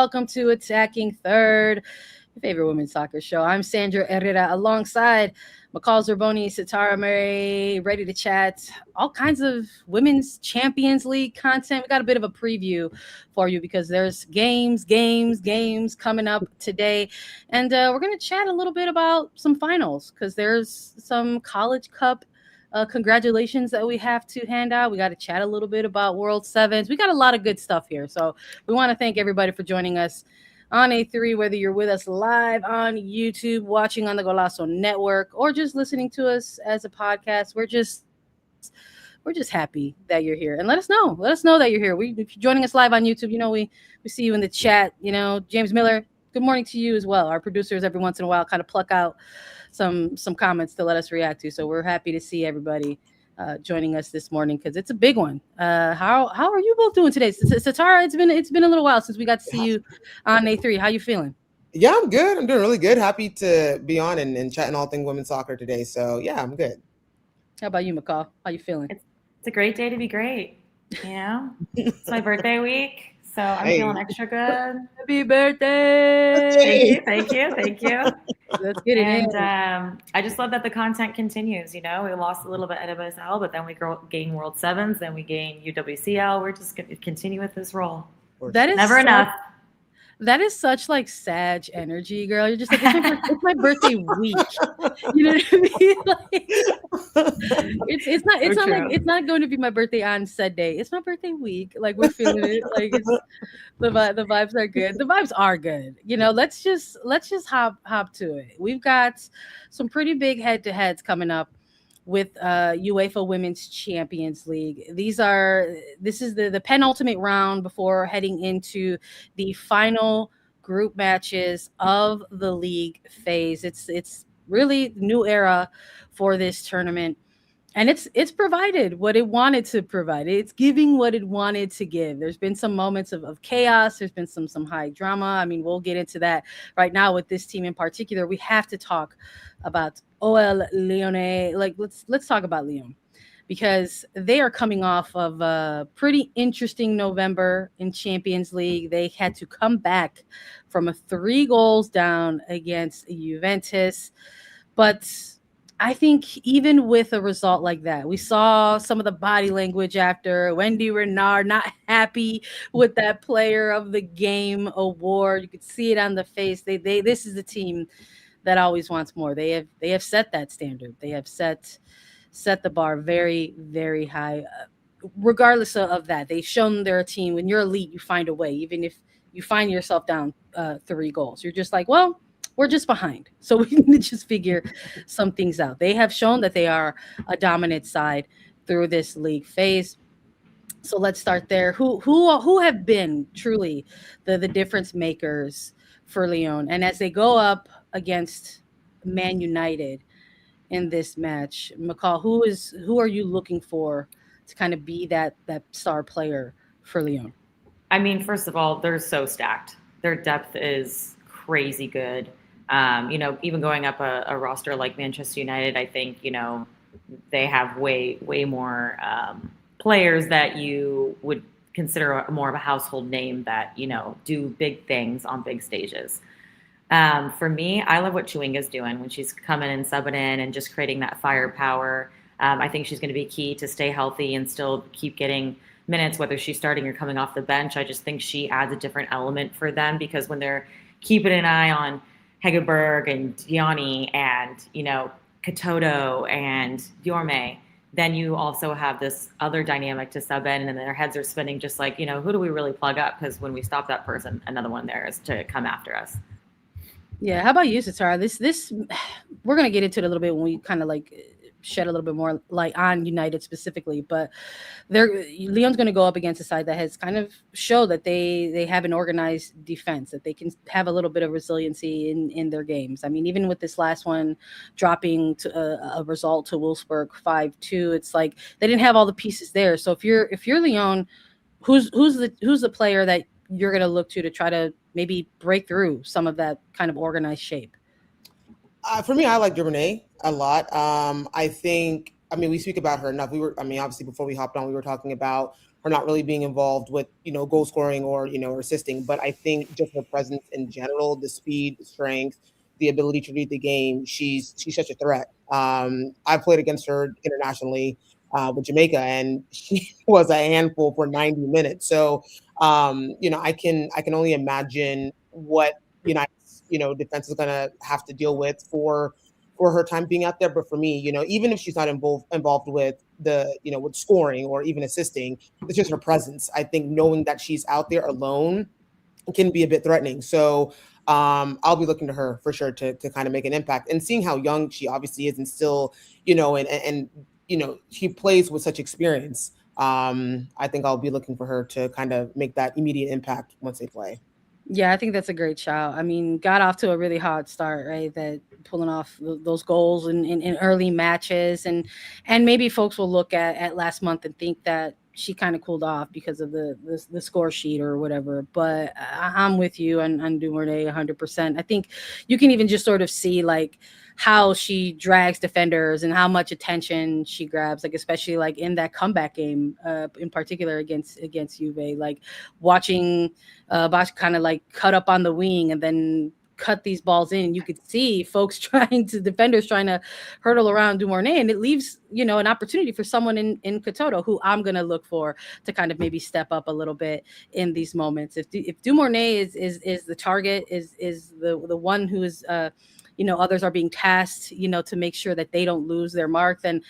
welcome to Attacking Third, your favorite women's soccer show. I'm Sandra Herrera alongside McCall Zerboni, Satara Murray, ready to chat all kinds of Women's Champions League content. We got a bit of a preview for you because there's games coming up today. And we're going to chat a little bit about some finals because there's some College Cup congratulations that we have to hand out. We got to chat a little bit about World Sevens. We got a lot of good stuff here. So we want to thank everybody for joining us on A3, whether you're with us live on YouTube, watching on the Golazo Network, or just listening to us as a podcast. We're just happy that you're here. And let us know that you're here. If you're joining us live on YouTube, we see you in the chat. James Miller, good morning to you as well. Our producers every once in a while kind of pluck out some comments to let us react to. So we're happy to see everybody joining us this morning because it's a big one. How are you both doing today? Satara, it's been a little while since we got to see you on A3. How you feeling? Yeah, I'm good. I'm doing really good. Happy to be on and chatting all things women's soccer today. So yeah, I'm good. How about you, McCall? How you feeling? It's a great day to be great. It's my birthday week. So I'm feeling extra good. Happy birthday! Thank you. Let's get it in. I just love that the content continues. We lost a little bit at NWSL, but then we gain World Sevens, then we gain UWCL. We're just going to continue with this role. That is never enough. That is such Sag energy, girl. You're just like, it's my birthday week. You know what I mean? It's not going to be my birthday on said day. It's my birthday week. We're feeling it. The vibes are good. The vibes are good. Let's just hop to it. We've got some pretty big head-to-heads coming up with UEFA Women's Champions League. This is the penultimate round before heading into the final group matches of the league phase. It's really new era for this tournament. And it's provided what it wanted to provide. It's giving what it wanted to give. There's been some moments of chaos. There's been some high drama. I mean, we'll get into that right now with this team in particular. We have to talk about OL Lyonnes. Let's talk about Lyon because they are coming off of a pretty interesting November in Champions League. They had to come back from a 3 goals down against Juventus, but I think even with a result like that, we saw some of the body language after. Wendy Renard not happy with that Player of the Game award. You could see it on the face. This is a team that always wants more. They have set that standard. They have set the bar very, very high. Regardless of that, they've shown they're a team. When you're elite, you find a way. Even if you find yourself down 3 goals, you're just like, well, we're just behind. So we need to just figure some things out. They have shown that they are a dominant side through this league phase. So let's start there. Who have been truly the difference makers for Lyon? And as they go up against Man United in this match, McCall, who are you looking for to kind of be that star player for Lyon? I mean, first of all, they're so stacked. Their depth is crazy good. Even going up a roster like Manchester United, I think, they have way more players that you would consider more of a household name that, do big things on big stages. For me, I love what Chewinga's doing when she's coming and subbing in and just creating that firepower. I think she's going to be key to stay healthy and still keep getting minutes, whether she's starting or coming off the bench. I just think she adds a different element for them because when they're keeping an eye on Hegerberg and Diani and, Katoto and Diorme, then you also have this other dynamic to sub in and their heads are spinning just like, who do we really plug up? Because when we stop that person, another one there is to come after us. Yeah. How about you, Satara? This we're going to get into it a little bit when we kind of shed a little bit more light on United specifically, but Lyon's going to go up against a side that has kind of showed that they have an organized defense, that they can have a little bit of resiliency in their games. I mean, even with this last one dropping to a result to Wolfsburg 5-2, it's like they didn't have all the pieces there. So if you're Lyon, who's the player that you're going to look to try to maybe break through some of that kind of organized shape? For me, I like Germany a lot. I think, we speak about her enough. Obviously before we hopped on, we were talking about her not really being involved with, goal scoring or, or assisting. But I think just her presence in general, the speed, the strength, the ability to read the game, she's such a threat. I played against her internationally with Jamaica, and she was a handful for 90 minutes. So, I can only imagine what United's, defense is going to have to deal with for her time being out there. But for me, even if she's not involved with with scoring or even assisting, it's just her presence. I think knowing that she's out there alone can be a bit threatening. So I'll be looking to her for sure to kind of make an impact, and seeing how young she obviously is, and still, and she plays with such experience. I think I'll be looking for her to kind of make that immediate impact once they play. Yeah, I think that's a great shout. I mean, got off to a really hot start, right? That pulling off those goals in early matches, and maybe folks will look at last month and think that she kind of cooled off because of the score sheet or whatever. But I'm with you on Dumournet 100%. I think you can even just sort of see like how she drags defenders and how much attention she grabs, like especially like in that comeback game, in particular against Juve, like watching Bosch kind of like cut up on the wing and then cut these balls in. You could see folks defenders trying to hurdle around Dumournet, and it leaves, an opportunity for someone in Katoto, who I'm going to look for to kind of maybe step up a little bit in these moments. If Dumournet is the target, is the one who is, others are being tasked, to make sure that they don't lose their mark, then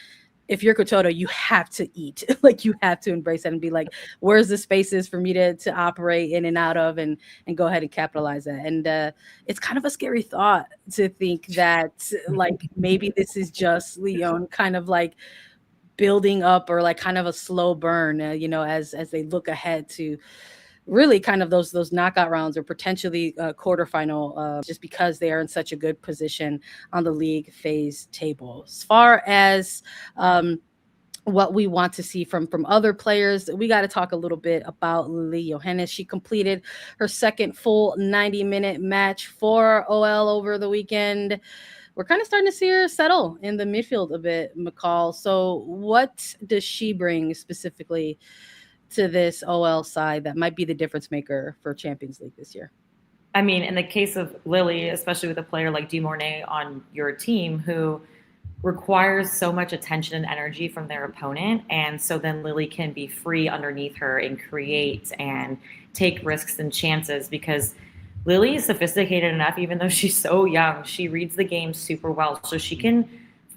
if you're Katoto, you have to eat. Like you have to embrace that and be like, where's the spaces for me to operate in and out of, and go ahead and capitalize that. And it's kind of a scary thought to think that like maybe this is just Lyon kind of like building up, or like kind of a slow burn, as they look ahead to really kind of those knockout rounds, or potentially quarterfinal, just because they are in such a good position on the league phase table. As far as what we want to see from other players, we got to talk a little bit about Lily Yohannes. She completed her second full 90-minute match for OL over the weekend. We're kind of starting to see her settle in the midfield a bit, McCall. So what does she bring specifically to this OL side that might be the difference maker for Champions League this year? I mean, in the case of Lily, especially with a player like Dumournet on your team, who requires so much attention and energy from their opponent, and so then Lily can be free underneath her and create and take risks and chances, because Lily is sophisticated enough, even though she's so young. She reads the game super well, so she can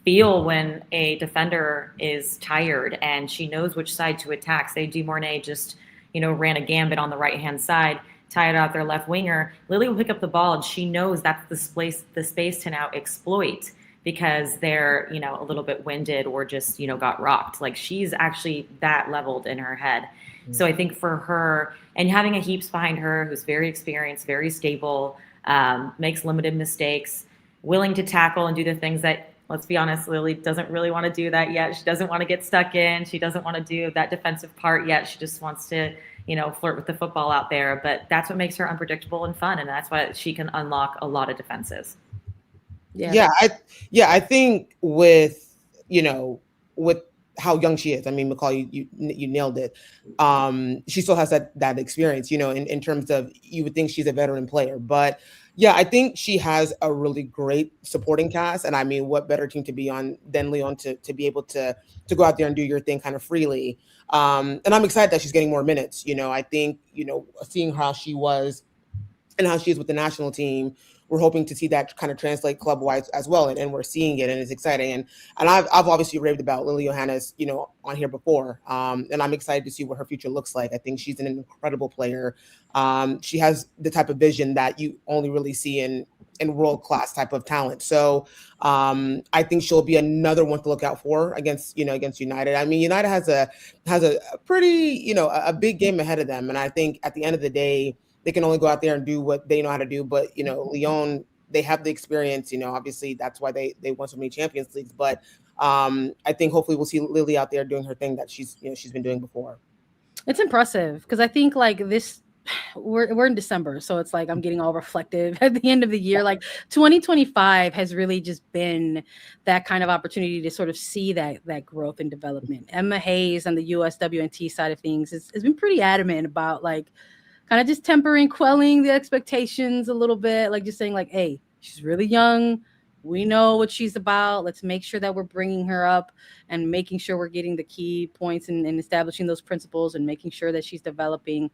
feel when a defender is tired, and she knows which side to attack. Say Dumournet just, ran a gambit on the right-hand side, tired out their left winger. Lily will pick up the ball, and she knows that's the space to now exploit, because they're, a little bit winded or just, got rocked. Like, she's actually that leveled in her head. Mm-hmm. So I think for her, and having a Heaps behind her who's very experienced, very stable, makes limited mistakes, willing to tackle and do the things that, let's be honest, Lily doesn't really want to do that yet. She doesn't want to get stuck in. She doesn't want to do that defensive part yet. She just wants to, flirt with the football out there. But that's what makes her unpredictable and fun, and that's why she can unlock a lot of defenses. Yeah. I think with how young she is, I mean, McCall, you nailed it. She still has that experience, in terms of, you would think she's a veteran player, but yeah, I think she has a really great supporting cast. And I mean, what better team to be on than Lyon to be able to go out there and do your thing kind of freely. And I'm excited that she's getting more minutes. I think, seeing how she was and how she is with the national team, we're hoping to see that kind of translate club-wise as well, and we're seeing it, and it's exciting. And I've obviously raved about Lily Yohannes, on here before, and I'm excited to see what her future looks like. I think she's an incredible player. She has the type of vision that you only really see in world-class type of talent. So I think she'll be another one to look out for against United. I mean, United has a pretty, a big game ahead of them, and I think at the end of the day, they can only go out there and do what they know how to do. But, Lyon, they have the experience, obviously that's why they won so many Champions Leagues. But I think hopefully we'll see Lily out there doing her thing that she's been doing before. It's impressive, because I think like this we're in December, so it's like I'm getting all reflective at the end of the year. Like 2025 has really just been that kind of opportunity to sort of see that growth and development. Emma Hayes on the USWNT side of things has been pretty adamant about like kind of just tempering, quelling the expectations a little bit, like just saying like, hey, she's really young. We know what she's about. Let's make sure that we're bringing her up and making sure we're getting the key points and establishing those principles and making sure that she's developing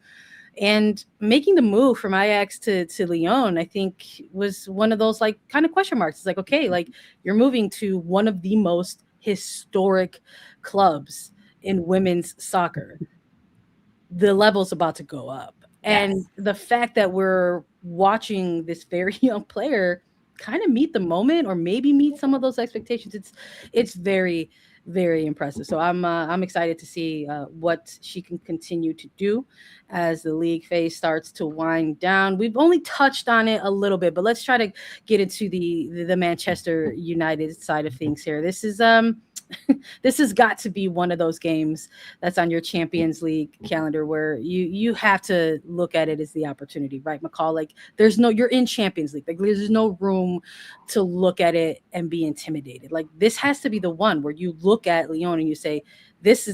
and making the move from Ajax to Lyon. I think was one of those like kind of question marks. It's like, okay, like you're moving to one of the most historic clubs in women's soccer. The level's about to go up. And Yes. the fact that we're watching this very young player kind of meet the moment or maybe meet some of those expectations, it's very, very impressive. So I'm excited to see what she can continue to do as the league phase starts to wind down. We've only touched on it a little bit, but let's try to get into the Manchester United side of things here. This is this has got to be one of those games that's on your Champions League calendar where you have to look at it as the opportunity, right, McCall? Like you're in Champions League. Like there's no room to look at it and be intimidated. Like this has to be the one where you look at Lyon and you say, this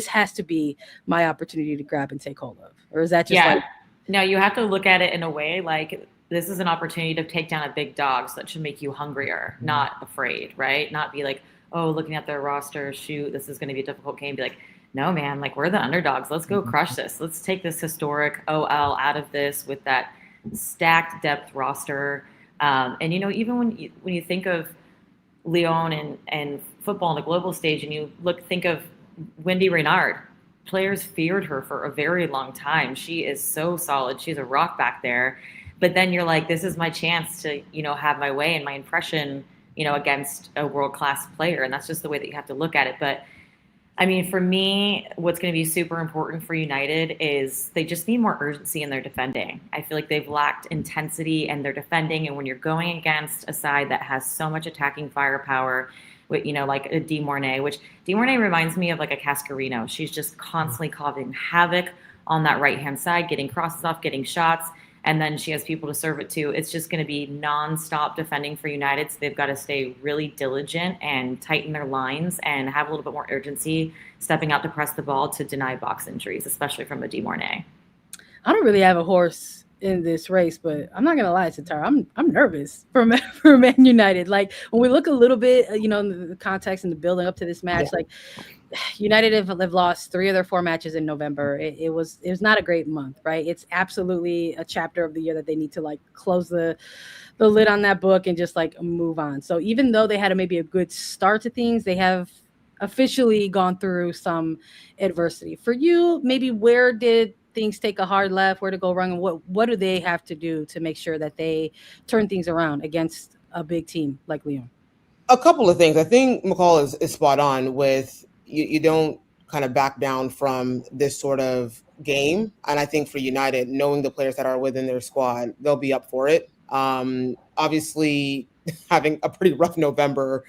has to be my opportunity to grab and take hold of. Or is that just like no, you have to look at it in a way like this is an opportunity to take down a big dog, so that should make you hungrier, not afraid, right? Not be like, oh, looking at their roster, shoot, this is going to be a difficult game. Be like, no, man, like we're the underdogs. Let's go crush this. Let's take this historic OL out of this with that stacked depth roster. And, you know, even when you think of Lyon and football on the global stage and you think of Wendy Renard, players feared her for a very long time. She is so solid. She's a rock back there. But then you're like, this is my chance to, you know, have my way and my impression, you know, against a world-class player. And that's just the way that you have to look at it. But I mean, for me, what's going to be super important for United is they just need more urgency in their defending. I feel like they've lacked intensity in their defending. And when you're going against a side that has so much attacking firepower, with, you know, like a Di Mornay, which Di Mornay reminds me of like a Cascarino. She's just constantly causing havoc on that right-hand side, getting crosses off, getting shots. And then she has people to serve it to. It's just going to be nonstop defending for United. So they've got to stay really diligent and tighten their lines and have a little bit more urgency stepping out to press the ball to deny box injuries, especially from a Di Mornay. I don't really have a horse in this race, but I'm not gonna lie, Satara, I'm nervous for Man United. Like when we look a little bit, you know, in the context and the building up to this match, like United have lost 3 of their 4 matches in November. It was not a great month, right? It's absolutely a chapter of the year that they need to like close the lid on that book and just like move on. So even though they had maybe a good start to things, they have officially gone through some adversity. For you, maybe where did things take a hard left, where to go wrong, and what do they have to do to make sure that they turn things around against a big team like Lyon? A couple of things. I think McCall is spot on with you don't kind of back down from this sort of game. And I think for United, knowing the players that are within their squad, they'll be up for it. Obviously, having a pretty rough November,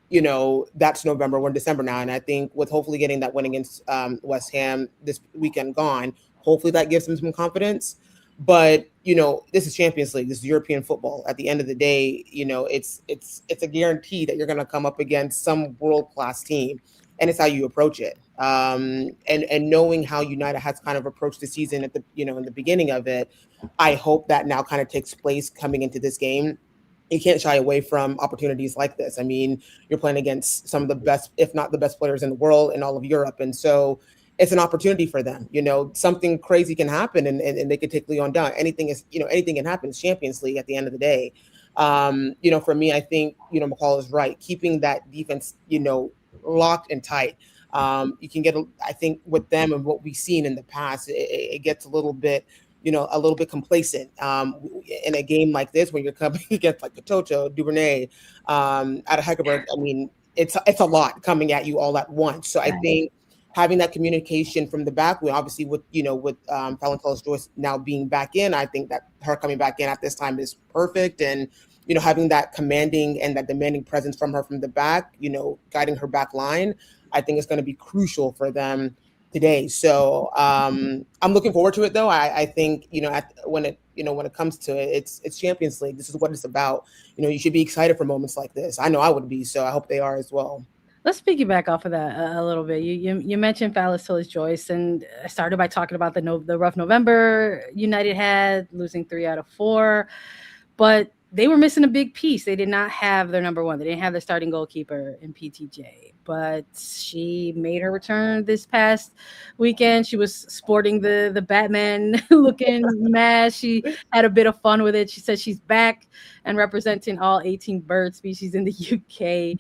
you know, that's November. We're in December now. And I think with hopefully getting that win against West Ham this weekend gone, hopefully that gives them some confidence. But, you know, this is Champions League. This is European football. At the end of the day, you know, it's a guarantee that you're going to come up against some world-class team. And it's how you approach it. And knowing how United has kind of approached the season at the, you know, in the beginning of it, I hope that now kind of takes place coming into this game. You can't shy away from opportunities like this. I mean, you're playing against some of the best, if not the best players in the world in all of Europe. And so it's an opportunity for them. You know, something crazy can happen and they could take Lyon down. Anything can happen. It's Champions League at the end of the day. You know, for me, I think, you know, McCall is right. Keeping that defense, you know, locked and tight. You can get, I think with them and what we've seen in the past, it gets a little bit complacent in a game like this when you're coming against like Katoto, Duvernay, out of Heckerberg. I mean, it's a lot coming at you all at once. So I think having that communication from the back, obviously with Fallon Joyce now being back in, I think that her coming back in at this time is perfect. And, you know, having that commanding and that demanding presence from her from the back, you know, guiding her back line, I think is going to be crucial for them today. So I'm looking forward to it, though. I think when it comes to it, it's Champions League. This is what it's about. You should be excited for moments like this. I know I would be, so I hope they are as well. Let's piggyback off of that a little bit. You mentioned Phallus Tillis Joyce, and I started by talking about the rough November United had, losing 3 out of 4, but they were missing a big piece. They did not have their number one. They didn't have their starting goalkeeper in PTJ, but she made her return this past weekend. She was sporting the Batman looking mask. She had a bit of fun with it. She said she's back and representing all 18 bird species in the UK.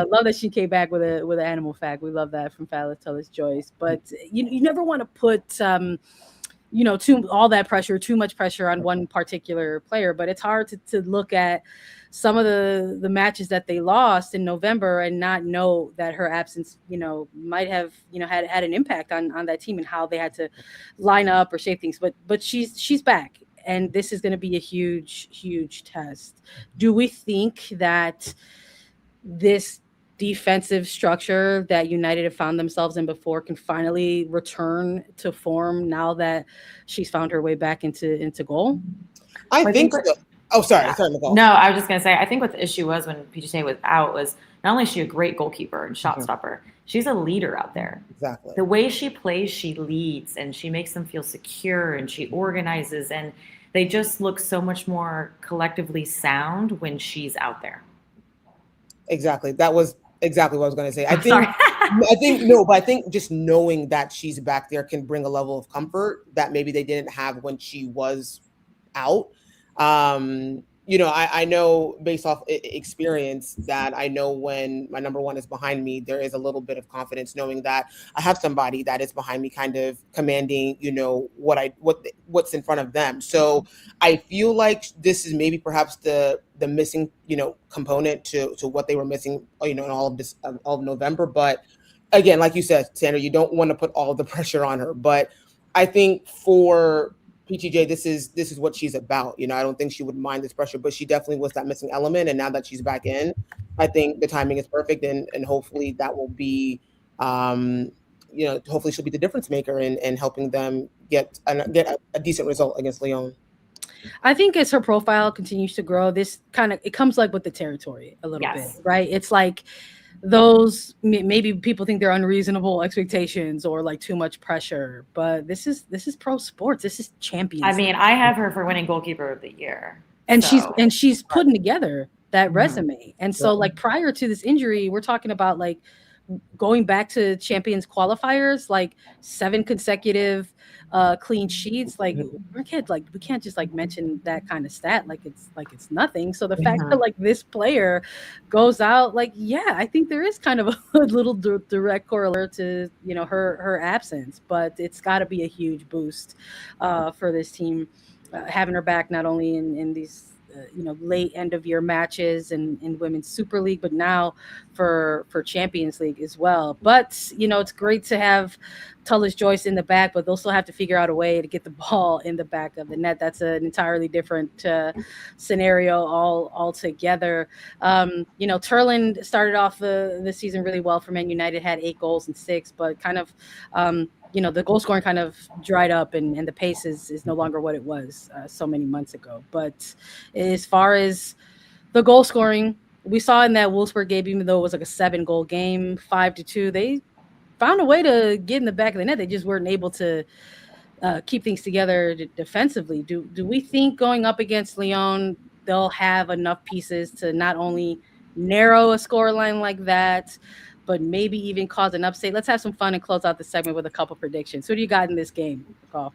Love that she came back with an animal fact. We love that from Phallus Tillis Joyce. But you never want to put too much pressure on one particular player, but it's hard to look at some of the matches that they lost in November and not know that her absence, might have, had an impact on that team and how they had to line up or shape things. But she's back, and this is going to be a huge, huge test. Do we think that this defensive structure that United have found themselves in before can finally return to form now that she's found her way back into goal? I think so. Oh, sorry, McCall. No, I was just gonna say, I think what the issue was when PGT was out was not only is she a great goalkeeper and shot stopper, she's a leader out there. Exactly. The way she plays, she leads and she makes them feel secure and she organizes, and they just look so much more collectively sound when she's out there. Exactly. That was exactly what I was going to say. I think just knowing that she's back there can bring a level of comfort that maybe they didn't have when she was out. I know based off experience that I know when my number one is behind me, there is a little bit of confidence knowing that I have somebody that is behind me kind of commanding, what's in front of them. So I feel like this is maybe perhaps the missing, component to what they were missing, in all of November. But again, like you said, Sandra, you don't want to put all the pressure on her, but I think for PTJ, this is what she's about. I don't think she would mind this pressure, but she definitely was that missing element. And now that she's back in, I think the timing is perfect, and hopefully that will be, hopefully she'll be the difference maker in helping them get a decent result against Lyon. I think as her profile continues to grow, it comes like with the territory a little bit, right? It's like those, maybe people think they're unreasonable expectations or like too much pressure, but this is pro sports. This is Champions League. I mean, I have her for winning goalkeeper of the year, and she's putting together that resume. And so like prior to this injury, we're talking about like going back to Champions qualifiers, like 7 consecutive clean sheets. Like we can't just like mention that kind of stat like it's nothing. So the fact that like this player goes out, like, I think there is kind of a little direct correlate to her absence, but it's got to be a huge boost for this team, having her back not only in these late end of year matches and in Women's Super League, but now for Champions League as well. But it's great to have Tillis Joyce in the back, but they'll still have to figure out a way to get the ball in the back of the net. That's an entirely different scenario altogether. Turland started off the season really well for Man United, had 8 goals and 6, but kind of the goal scoring kind of dried up, and the pace is no longer what it was so many months ago. But as far as the goal scoring, we saw in that Wolfsburg game, even though it was like a 7-goal game, 5-2, they found a way to get in the back of the net. They just weren't able to keep things together defensively. Do we think going up against Lyon, they'll have enough pieces to not only narrow a scoreline like that, but maybe even cause an upset? Let's have some fun and close out the segment with a couple predictions. Who do you got in this game, McCall?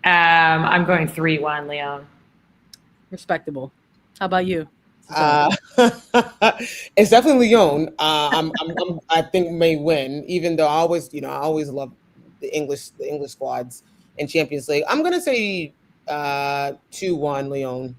I'm going 3-1 Lyon. Respectable. How about you? It's definitely Lyon. I think may win, even though I always love the English squads in Champions League. I'm gonna say 2-1 Lyon.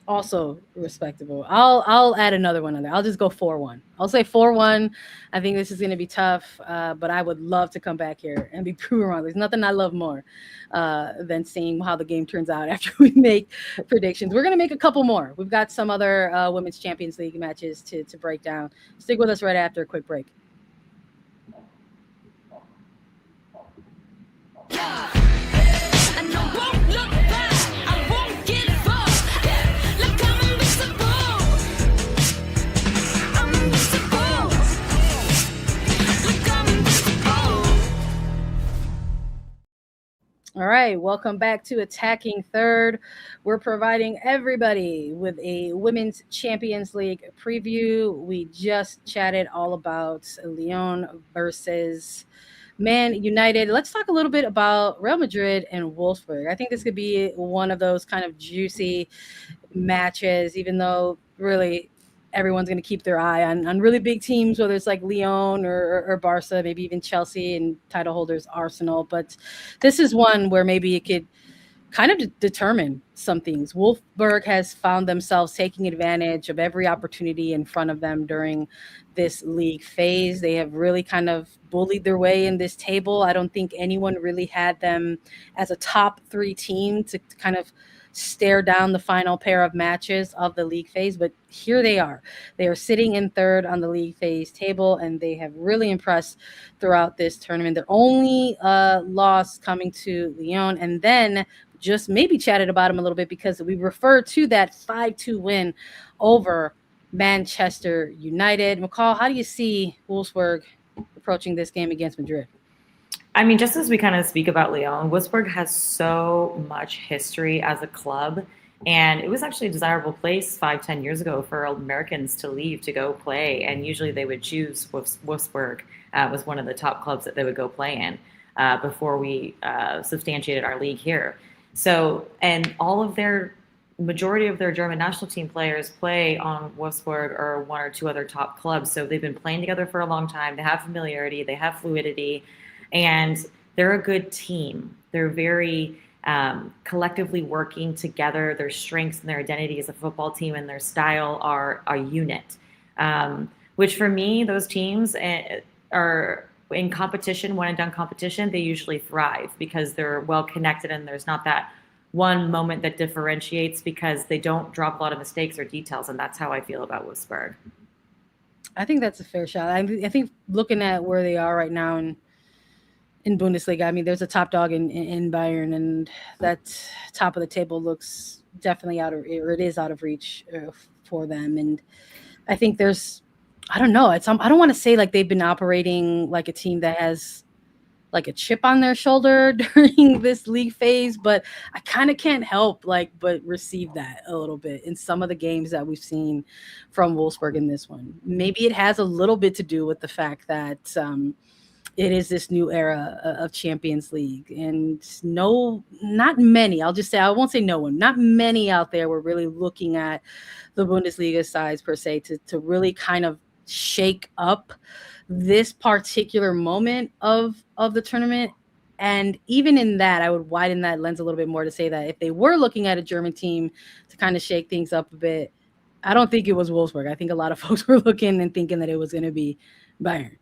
Also respectable. I'll add another one on there. I'll just go 4-1. I'll say 4-1. I think this is going to be tough, but I would love to come back here and be proven wrong. There's nothing I love more than seeing how the game turns out after we make predictions. We're going to make a couple more. We've got some other Women's Champions League matches to break down. Stick with us right after a quick break. All right, welcome back to Attacking Third. We're providing everybody with a Women's Champions League preview. We just chatted all about Lyon versus Man United. Let's talk a little bit about Real Madrid and Wolfsburg. I think this could be one of those kind of juicy matches, even though really everyone's going to keep their eye on really big teams, whether it's like Lyon or Barca, maybe even Chelsea and title holders Arsenal. But this is one where maybe it could kind of determine some things. Wolfsburg has found themselves taking advantage of every opportunity in front of them during this league phase. They have really kind of bullied their way in this table. I don't think anyone really had them as a top 3 team to kind of stare down the final pair of matches of the league phase, but here they are. They are sitting in third on the league phase table, and they have really impressed throughout this tournament. Their only loss coming to Lyon, and then just maybe chatted about them a little bit because we refer to that 5-2 win over Manchester United. McCall, how do you see Wolfsburg approaching this game against Madrid? I mean, just as we kind of speak about Lyon, Wolfsburg has so much history as a club. And it was actually a desirable place 5-10 years ago for Americans to leave to go play. And usually they would choose Wolfsburg was one of the top clubs that they would go play in before we substantiated our league here. So, and all of their majority of their German national team players play on Wolfsburg or one or two other top clubs. So they've been playing together for a long time. They have familiarity, they have fluidity, and they're a good team. They're very collectively working together. Their strengths and their identity as a football team and their style are a unit, which for me, those teams are in competition, one and done competition, they usually thrive because they're well connected and there's not that one moment that differentiates because they don't drop a lot of mistakes or details. And that's how I feel about Wolfsburg. I think that's a fair shot. I think looking at where they are right now in Bundesliga, I mean, there's a top dog in Bayern, and that top of the table looks definitely it is out of reach for them. And I think I don't know. I don't want to say like they've been operating like a team that has like a chip on their shoulder during this league phase, but I kind of can't help but receive that a little bit in some of the games that we've seen from Wolfsburg in this one. Maybe it has a little bit to do with the fact that it is this new era of Champions League, and not many, I'll just say, I won't say no one, not many out there were really looking at the Bundesliga sides per se to really kind of shake up this particular moment of the tournament. And even in that, I would widen that lens a little bit more to say that if they were looking at a German team to kind of shake things up a bit, I don't think it was Wolfsburg. I think a lot of folks were looking and thinking that it was going to be Bayern.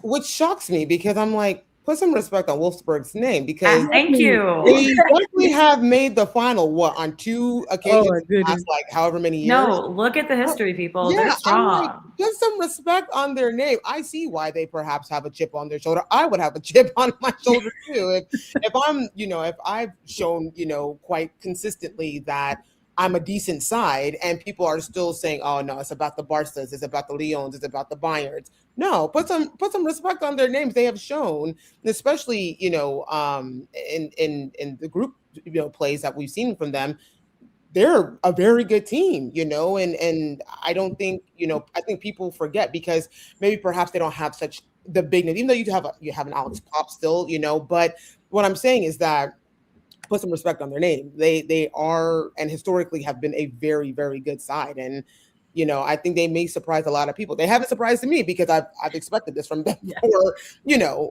Which shocks me because I'm like, put some respect on Wolfsburg's name because thank you. They definitely have made the final on 2 occasions in the last however many years. No, look at the history, people. Yeah, they're strong. Like, put some respect on their name. I see why they perhaps have a chip on their shoulder. I would have a chip on my shoulder too if I'm, if I've shown, quite consistently that I'm a decent side, and people are still saying, "Oh no, it's about the Barcas, it's about the Lyons, it's about the Bayerns." No, put some respect on their names. They have shown, especially in the group plays that we've seen from them, they're a very good team, and I don't think I think people forget because maybe perhaps they don't have such the big name, even though you have an Alex Popp still, But what I'm saying is that put some respect on their name. They are and historically have been a very, very good side. And, I think they may surprise a lot of people. They haven't surprised me because I've expected this from them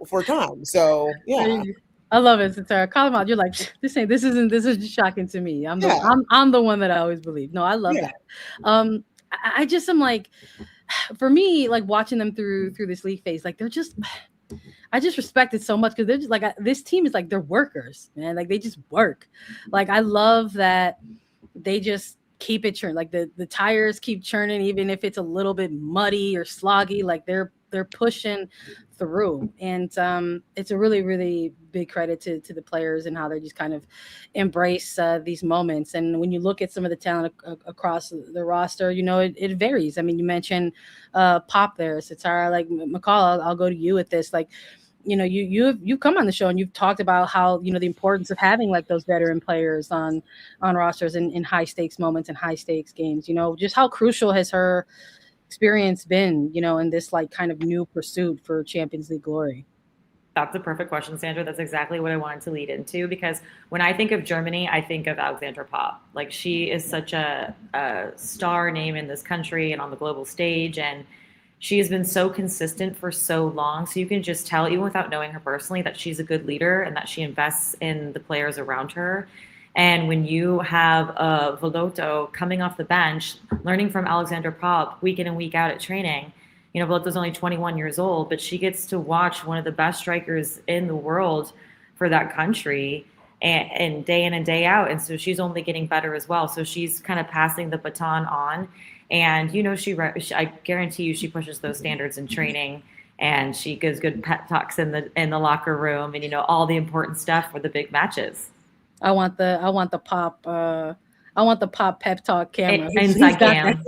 for time. So, yeah. I love it, Satara. Call them out. You're like, this is shocking to me. I'm the one that I always believe. No, I love that. I just am like, for me, like watching them through this league phase, like I just respect it so much because they're just like, this team is like, they're workers, man. Like they just work. Like I love that they just keep it churning. Like the tires keep churning, even if it's a little bit muddy or sloggy. Like they're they're pushing through, and it's a really, really big credit to the players and how they just kind of embrace these moments. And when you look at some of the talent across the roster, it varies. I mean, you mentioned Pop there, Satara, like McCall. I'll go to you with this, like. You've come on the show and you've talked about how the importance of having like those veteran players on rosters in high stakes moments and high stakes games. Just how crucial has her experience been, in this like kind of new pursuit for Champions League glory? That's a perfect question, Sandra. That's exactly what I wanted to lead into, because when I think of Germany, I think of Alexandra Popp. Like, she is such a star name in this country and on the global stage, and she has been so consistent for so long. So you can just tell, even without knowing her personally, that she's a good leader and that she invests in the players around her. And when you have a Veloto coming off the bench, learning from Alexandra Popp week in and week out at training, Veloto's only 21 years old, but she gets to watch one of the best strikers in the world for that country and day in and day out. And so she's only getting better as well. So she's kind of passing the baton on. And, I guarantee you she pushes those standards in training, and she gives good pep talks in the locker room, and, all the important stuff for the big matches. I want the Pop pep talk camera. Inside cam.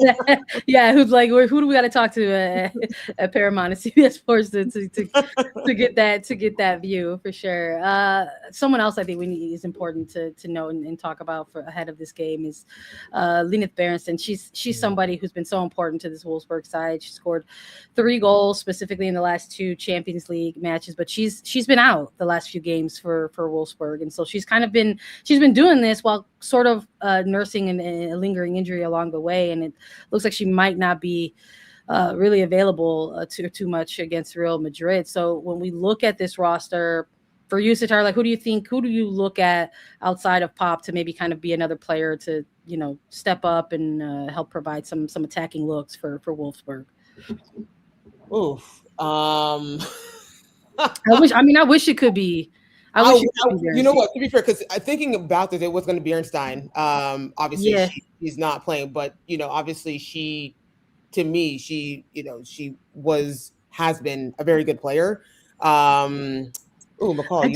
Yeah, who's like, who do we got to talk to at Paramount and CBS Sports to get that view for sure. Someone else I think is important to know and talk about for ahead of this game is Lyonnes Berensten. She's somebody who's been so important to this Wolfsburg side. She scored 3 goals specifically in the last 2 Champions League matches, but she's been out the last few games for Wolfsburg, and so she's been doing this while sort of nursing a lingering injury along the way, and it looks like she might not be really available too much against Real Madrid. So when we look at this roster for you, Satara, like who do you look at outside of Pop to maybe kind of be another player to step up and help provide some attacking looks for Wolfsburg? Oof. I wish it could be. You know what? To be fair, because thinking about this, it was going to be Bernstein. Obviously, Yeah. she's not playing, but obviously, she has been a very good player. McCall, I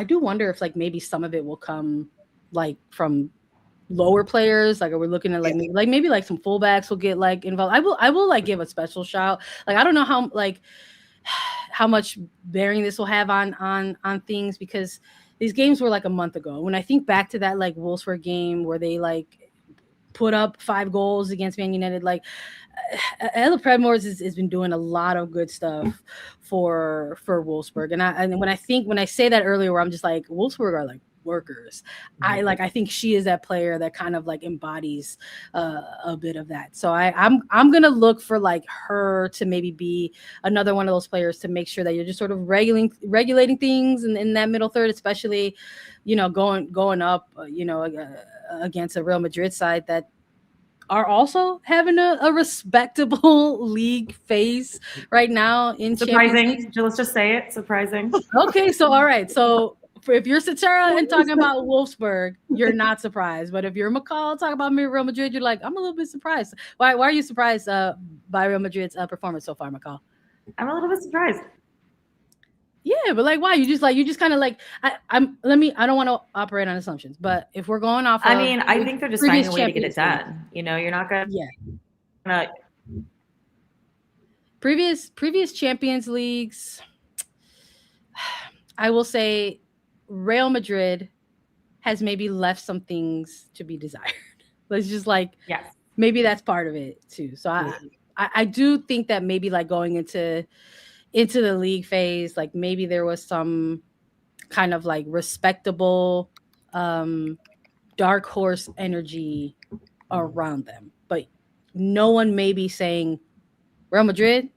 do wonder if maybe some of it will come like from lower players. Like, are we looking at maybe like some fullbacks will get like involved? I will like give a special shout. Like, I don't know how much bearing this will have on things, because these games were like a month ago. When I think back to that like Wolfsburg game where they like put up 5 goals against Man United, like Ella Predmores has been doing a lot of good stuff for Wolfsburg. And when I say that earlier, where I'm just like, Wolfsburg are like workers. I think she is that player that kind of like embodies a bit of that. So I'm gonna look for like her to maybe be another one of those players to make sure that you're just sort of regulating things in that middle third, especially going up against a Real Madrid side that are also having a respectable league phase right now in surprising. Let's just say it, surprising. Okay, so all right, so if you're Satara and talking about Wolfsburg, you're not surprised. But if you're McCall talking about Real Madrid, you're like, I'm a little bit surprised. Why are you surprised by Real Madrid's performance so far, McCall? I'm a little bit surprised. Yeah, but like, why? You just kind of like, I don't want to operate on assumptions, but if we're going off, I think they're just finding a way to get it done. You're not gonna. Yeah. Previous Champions Leagues, I will say Real Madrid has maybe left some things to be desired. Let's just maybe that's part of it too. So I do think that maybe like going into the league phase, like maybe there was some kind of like respectable dark horse energy around them, but no one may be saying Real Madrid,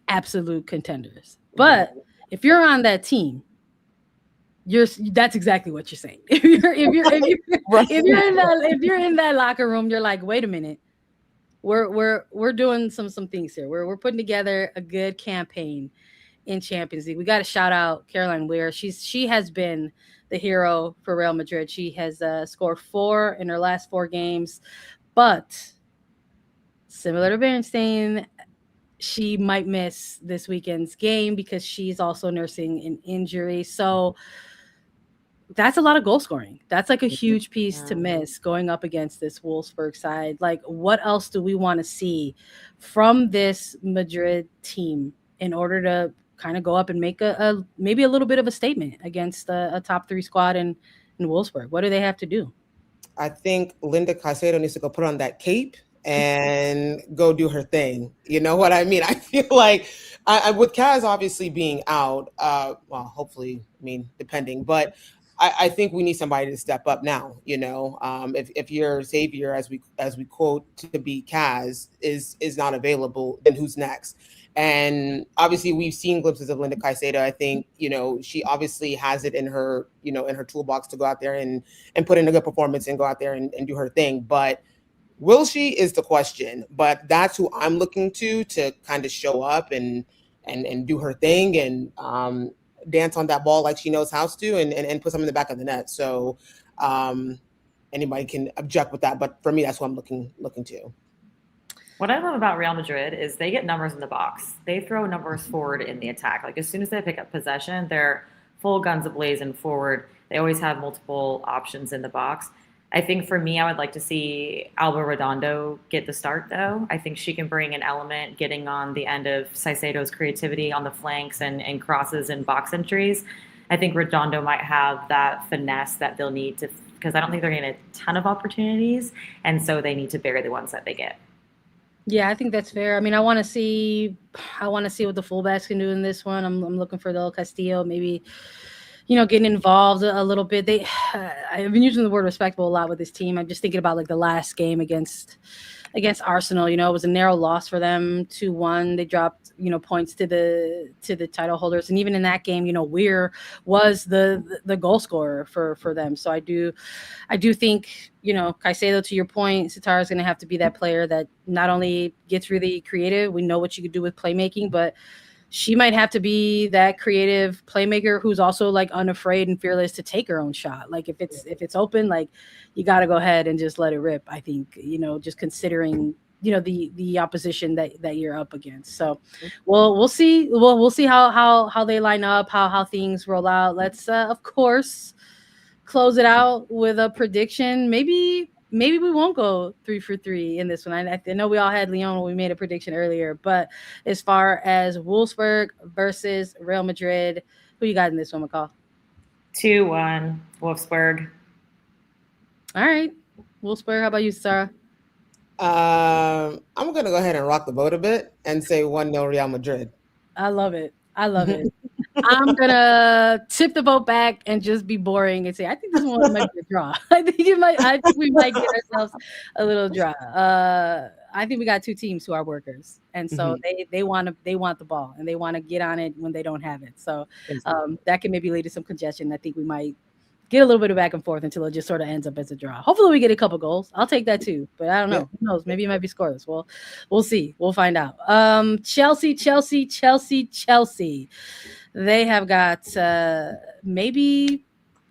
absolute contenders. But if you're on that team, that's exactly what you're saying. If you're in that locker room, you're like, wait a minute, we're doing some things here. We're putting together a good campaign in Champions League. We got to shout out Caroline Weir. She has been the hero for Real Madrid. She has scored 4 in her last 4 games, but similar to Bernstein, she might miss this weekend's game because she's also nursing an injury. So that's a lot of goal scoring. That's like a huge piece to miss going up against this Wolfsburg side. Like, what else do we want to see from this Madrid team in order to kind of go up and make a maybe a little bit of a statement against a top three squad in Wolfsburg? What do they have to do? I think Linda Caicedo needs to go put on that cape and go do her thing. You know what I mean? I feel like with Kaz obviously being out, well, hopefully, I mean, depending, but I think we need somebody to step up now. You know, if your savior, as we quote, to be Kaz is not available, then who's next? And obviously, we've seen glimpses of Linda Caicedo. I think, you know, she obviously has it in her, you know, in her toolbox to go out there and put in a good performance and go out there and do her thing. But will she is the question. But that's who I'm looking to kind of show up and do her thing and dance on that ball like she knows how to and put some in the back of the net. So anybody can object with that. But for me, that's what I'm looking to. What I love about Real Madrid is they get numbers in the box. They throw numbers forward in the attack. Like as soon as they pick up possession, they're full guns ablazing forward. They always have multiple options in the box. I think for me, I would like to see Alba Redondo get the start, though. I think she can bring an element getting on the end of Caicedo's creativity on the flanks and crosses and box entries. I think Redondo might have that finesse that they'll need to, because I don't think they're getting a ton of opportunities, and so they need to bury the ones that they get. Yeah, I think that's fair. I mean, I want to see what the fullbacks can do in this one. I'm looking for Del Castillo, maybe, you know, getting involved a little bit. I've been using the word respectable a lot with this team. I'm just thinking about like the last game against Arsenal. You know, it was a narrow loss for them, 2-1. They dropped, you know, points to the title holders, and even in that game, you know, Weir was the goal scorer for them. So I do think, you know, Caicedo, to your point, Satara is going to have to be that player that not only gets really creative. We know what you could do with playmaking, but she might have to be that creative playmaker who's also like unafraid and fearless to take her own shot. Like if it's open, like you got to go ahead and just let it rip. I think, you know, just considering, you know, the opposition that you're up against. So we'll see. We'll see how they line up, how things roll out. Let's of course close it out with a prediction. Maybe we won't go 3 for 3 in this one. I know we all had Lyon when we made a prediction earlier, but as far as Wolfsburg versus Real Madrid, who you got in this one, McCall? 2-1 Wolfsburg. All right, Wolfsburg. How about you, Sarah? I'm going to go ahead and rock the boat a bit and say 1-0 Real Madrid. I love it. I'm gonna tip the boat back and just be boring and say I think this one might be a draw. I think we might get ourselves a little draw. I think we got two teams who are workers, and so they want the ball and they want to get on it when they don't have it. So that can maybe lead to some congestion. I think we might get a little bit of back and forth until it just sort of ends up as a draw. Hopefully we get a couple goals. I'll take that too, but I don't know. Who knows? Maybe it might be scoreless. Well, we'll see. We'll find out. Chelsea. They have got maybe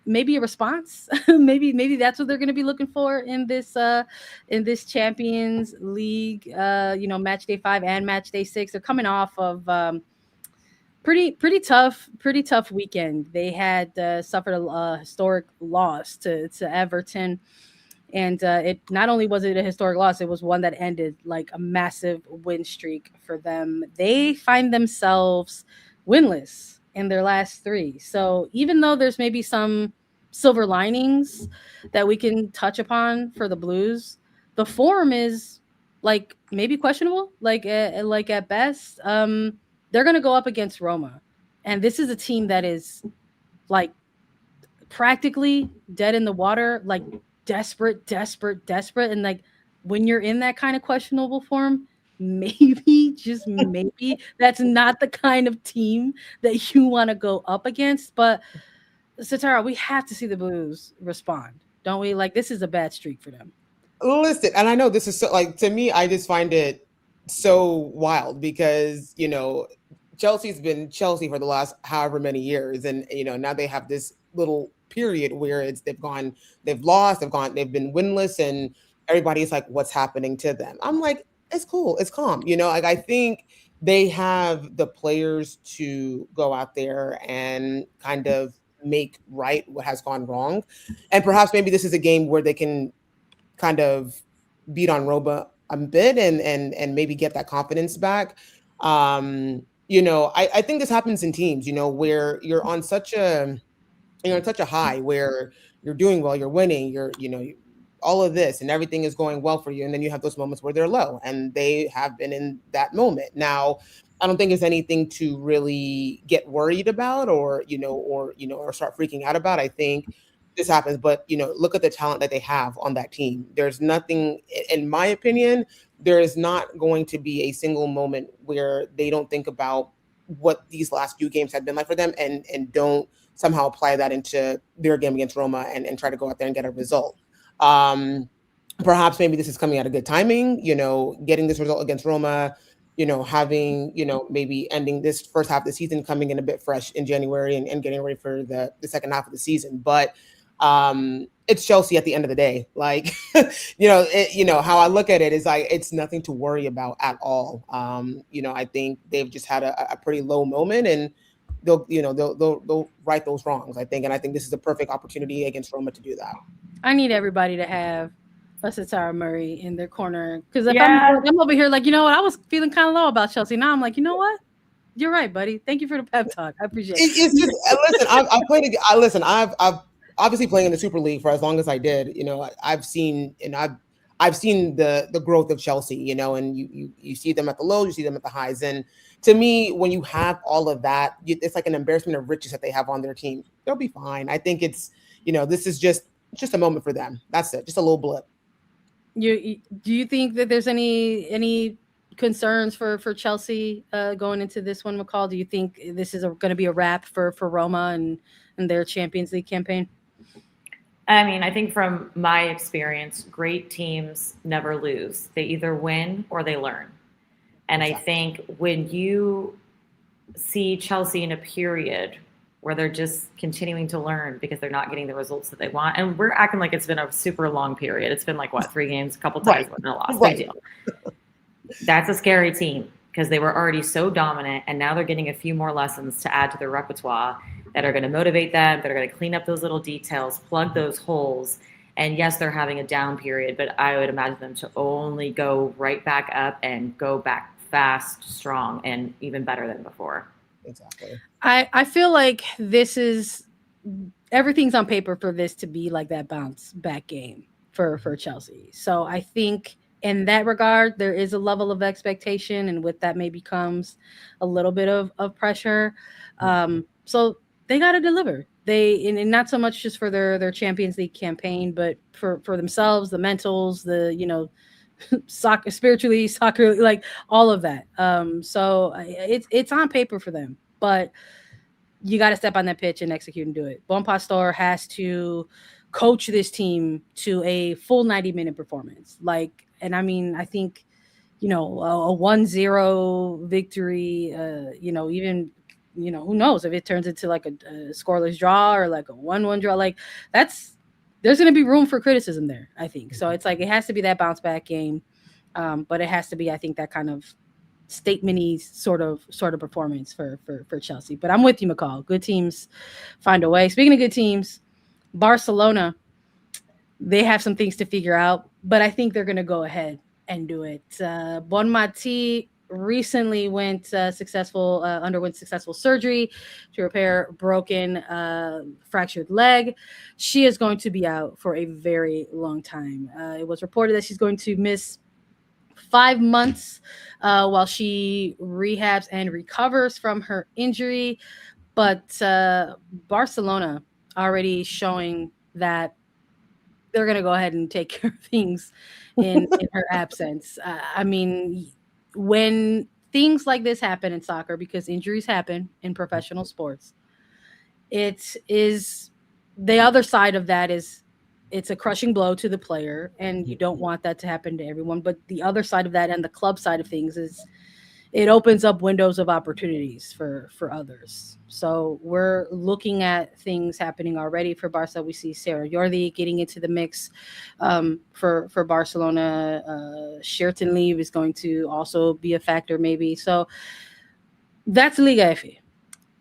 a response. maybe that's what they're going to be looking for in this Champions League. You know, match day 5 and match day 6. They're coming off of pretty tough weekend. They had suffered a historic loss to Everton, and it not only was it a historic loss, it was one that ended like a massive win streak for them. They find themselves winless in their last 3. So even though there's maybe some silver linings that we can touch upon for the Blues, the form is like maybe questionable, like at best. They're going to go up against Roma. And this is a team that is like practically dead in the water, like desperate. And like when you're in that kind of questionable form, maybe, just maybe, that's not the kind of team that you want to go up against. But Satara, we have to see the Blues respond, don't we? Like this is a bad streak for them. Listen, and I know this is so, like, to me, I just find it so wild because, you know, Chelsea's been Chelsea for the last however many years. And, you know, now they have this little period where they've lost, they've been winless, and everybody's like, what's happening to them? I'm like, it's cool. It's calm. You know, like I think they have the players to go out there and kind of make right what has gone wrong. And perhaps maybe this is a game where they can kind of beat on Roma a bit and maybe get that confidence back. I think this happens in teams, where you're on such a high where you're doing well, you're winning, all of this and everything is going well for you. And then you have those moments where they're low, and they have been in that moment. Now, I don't think it's anything to really get worried about or start freaking out about. I think this happens, but look at the talent that they have on that team. There's nothing, in my opinion, there is not going to be a single moment where they don't think about what these last few games have been like for them and don't somehow apply that into their game against Roma and try to go out there and get a result. Um, Perhaps maybe this is coming at a good timing, getting this result against Roma, having, maybe ending this first half of the season, coming in a bit fresh in January and getting ready for the second half of the season. But it's Chelsea at the end of the day. Like, how I look at it is like, it's nothing to worry about at all. I think they've just had a pretty low moment, and they'll right those wrongs, I think. And I think this is a perfect opportunity against Roma to do that. I need everybody to have a Satara Murray in their corner, because if Yeah. I'm over here like, what, I was feeling kind of low about Chelsea. Now I'm like, you know what? You're right, buddy. Thank you for the pep talk. I appreciate it. It's just listen. I've played. Listen. I've obviously playing in the Super League for as long as I did. I've seen the growth of Chelsea. And you see them at the lows, you see them at the highs, and to me, when you have all of that, it's like an embarrassment of riches that they have on their team. They'll be fine. I think it's this is just a moment for them. That's it. Just a little blip. Do you think that there's any concerns for Chelsea going into this one, McCall? Do you think this is going to be a wrap for Roma and their Champions League campaign? I mean, I think from my experience, great teams never lose. They either win or they learn. And exactly. I think when you see Chelsea in a period where they're just continuing to learn because they're not getting the results that they want, and we're acting like it's been a super long period. It's been like, 3 games, a couple times when they lost. Big deal. That's a scary team because they were already so dominant, and now they're getting a few more lessons to add to their repertoire that are going to motivate them, that are going to clean up those little details, plug those holes. And yes, they're having a down period, but I would imagine them to only go right back up and go back fast, strong, and even better than before. Exactly. I feel like everything's on paper for this to be like that bounce back game for Chelsea. So I think in that regard, there is a level of expectation, and with that maybe comes a little bit of pressure. So they got to deliver. And not so much just for their Champions League campaign, but for themselves, the mentals, soccer, spiritually, soccer, like all of that. So it's on paper for them, but you got to step on that pitch and execute and do it. Bon Pastor has to coach this team to a full 90-minute performance. And I mean, I think, a 1-0 victory, even, who knows if it turns into like a scoreless draw or like a 1-1 draw, like there's going to be room for criticism there, I think. So it's like, it has to be that bounce back game. But it has to be, I think, that kind of statement-y sort of performance for Chelsea. But I'm with you, McCall. Good teams find a way. Speaking of good teams, Barcelona, they have some things to figure out, but I think they're going to go ahead and do it. Bonmatí recently underwent successful surgery to repair broken fractured leg. She is going to be out for a very long time. It was reported that she's going to miss 5 months while she rehabs and recovers from her injury. But Barcelona already showing that they're going to go ahead and take care of things in her absence. I mean, when things like this happen in soccer, because injuries happen in professional sports, it is the other side of that is it's a crushing blow to the player, and you don't want that to happen to everyone. But the other side of that and the club side of things is it opens up windows of opportunities for others. So we're looking at things happening already for Barca. We see Sarah Jordi getting into the mix for Barcelona. Sheraton leave is going to also be a factor, maybe. So that's Liga F.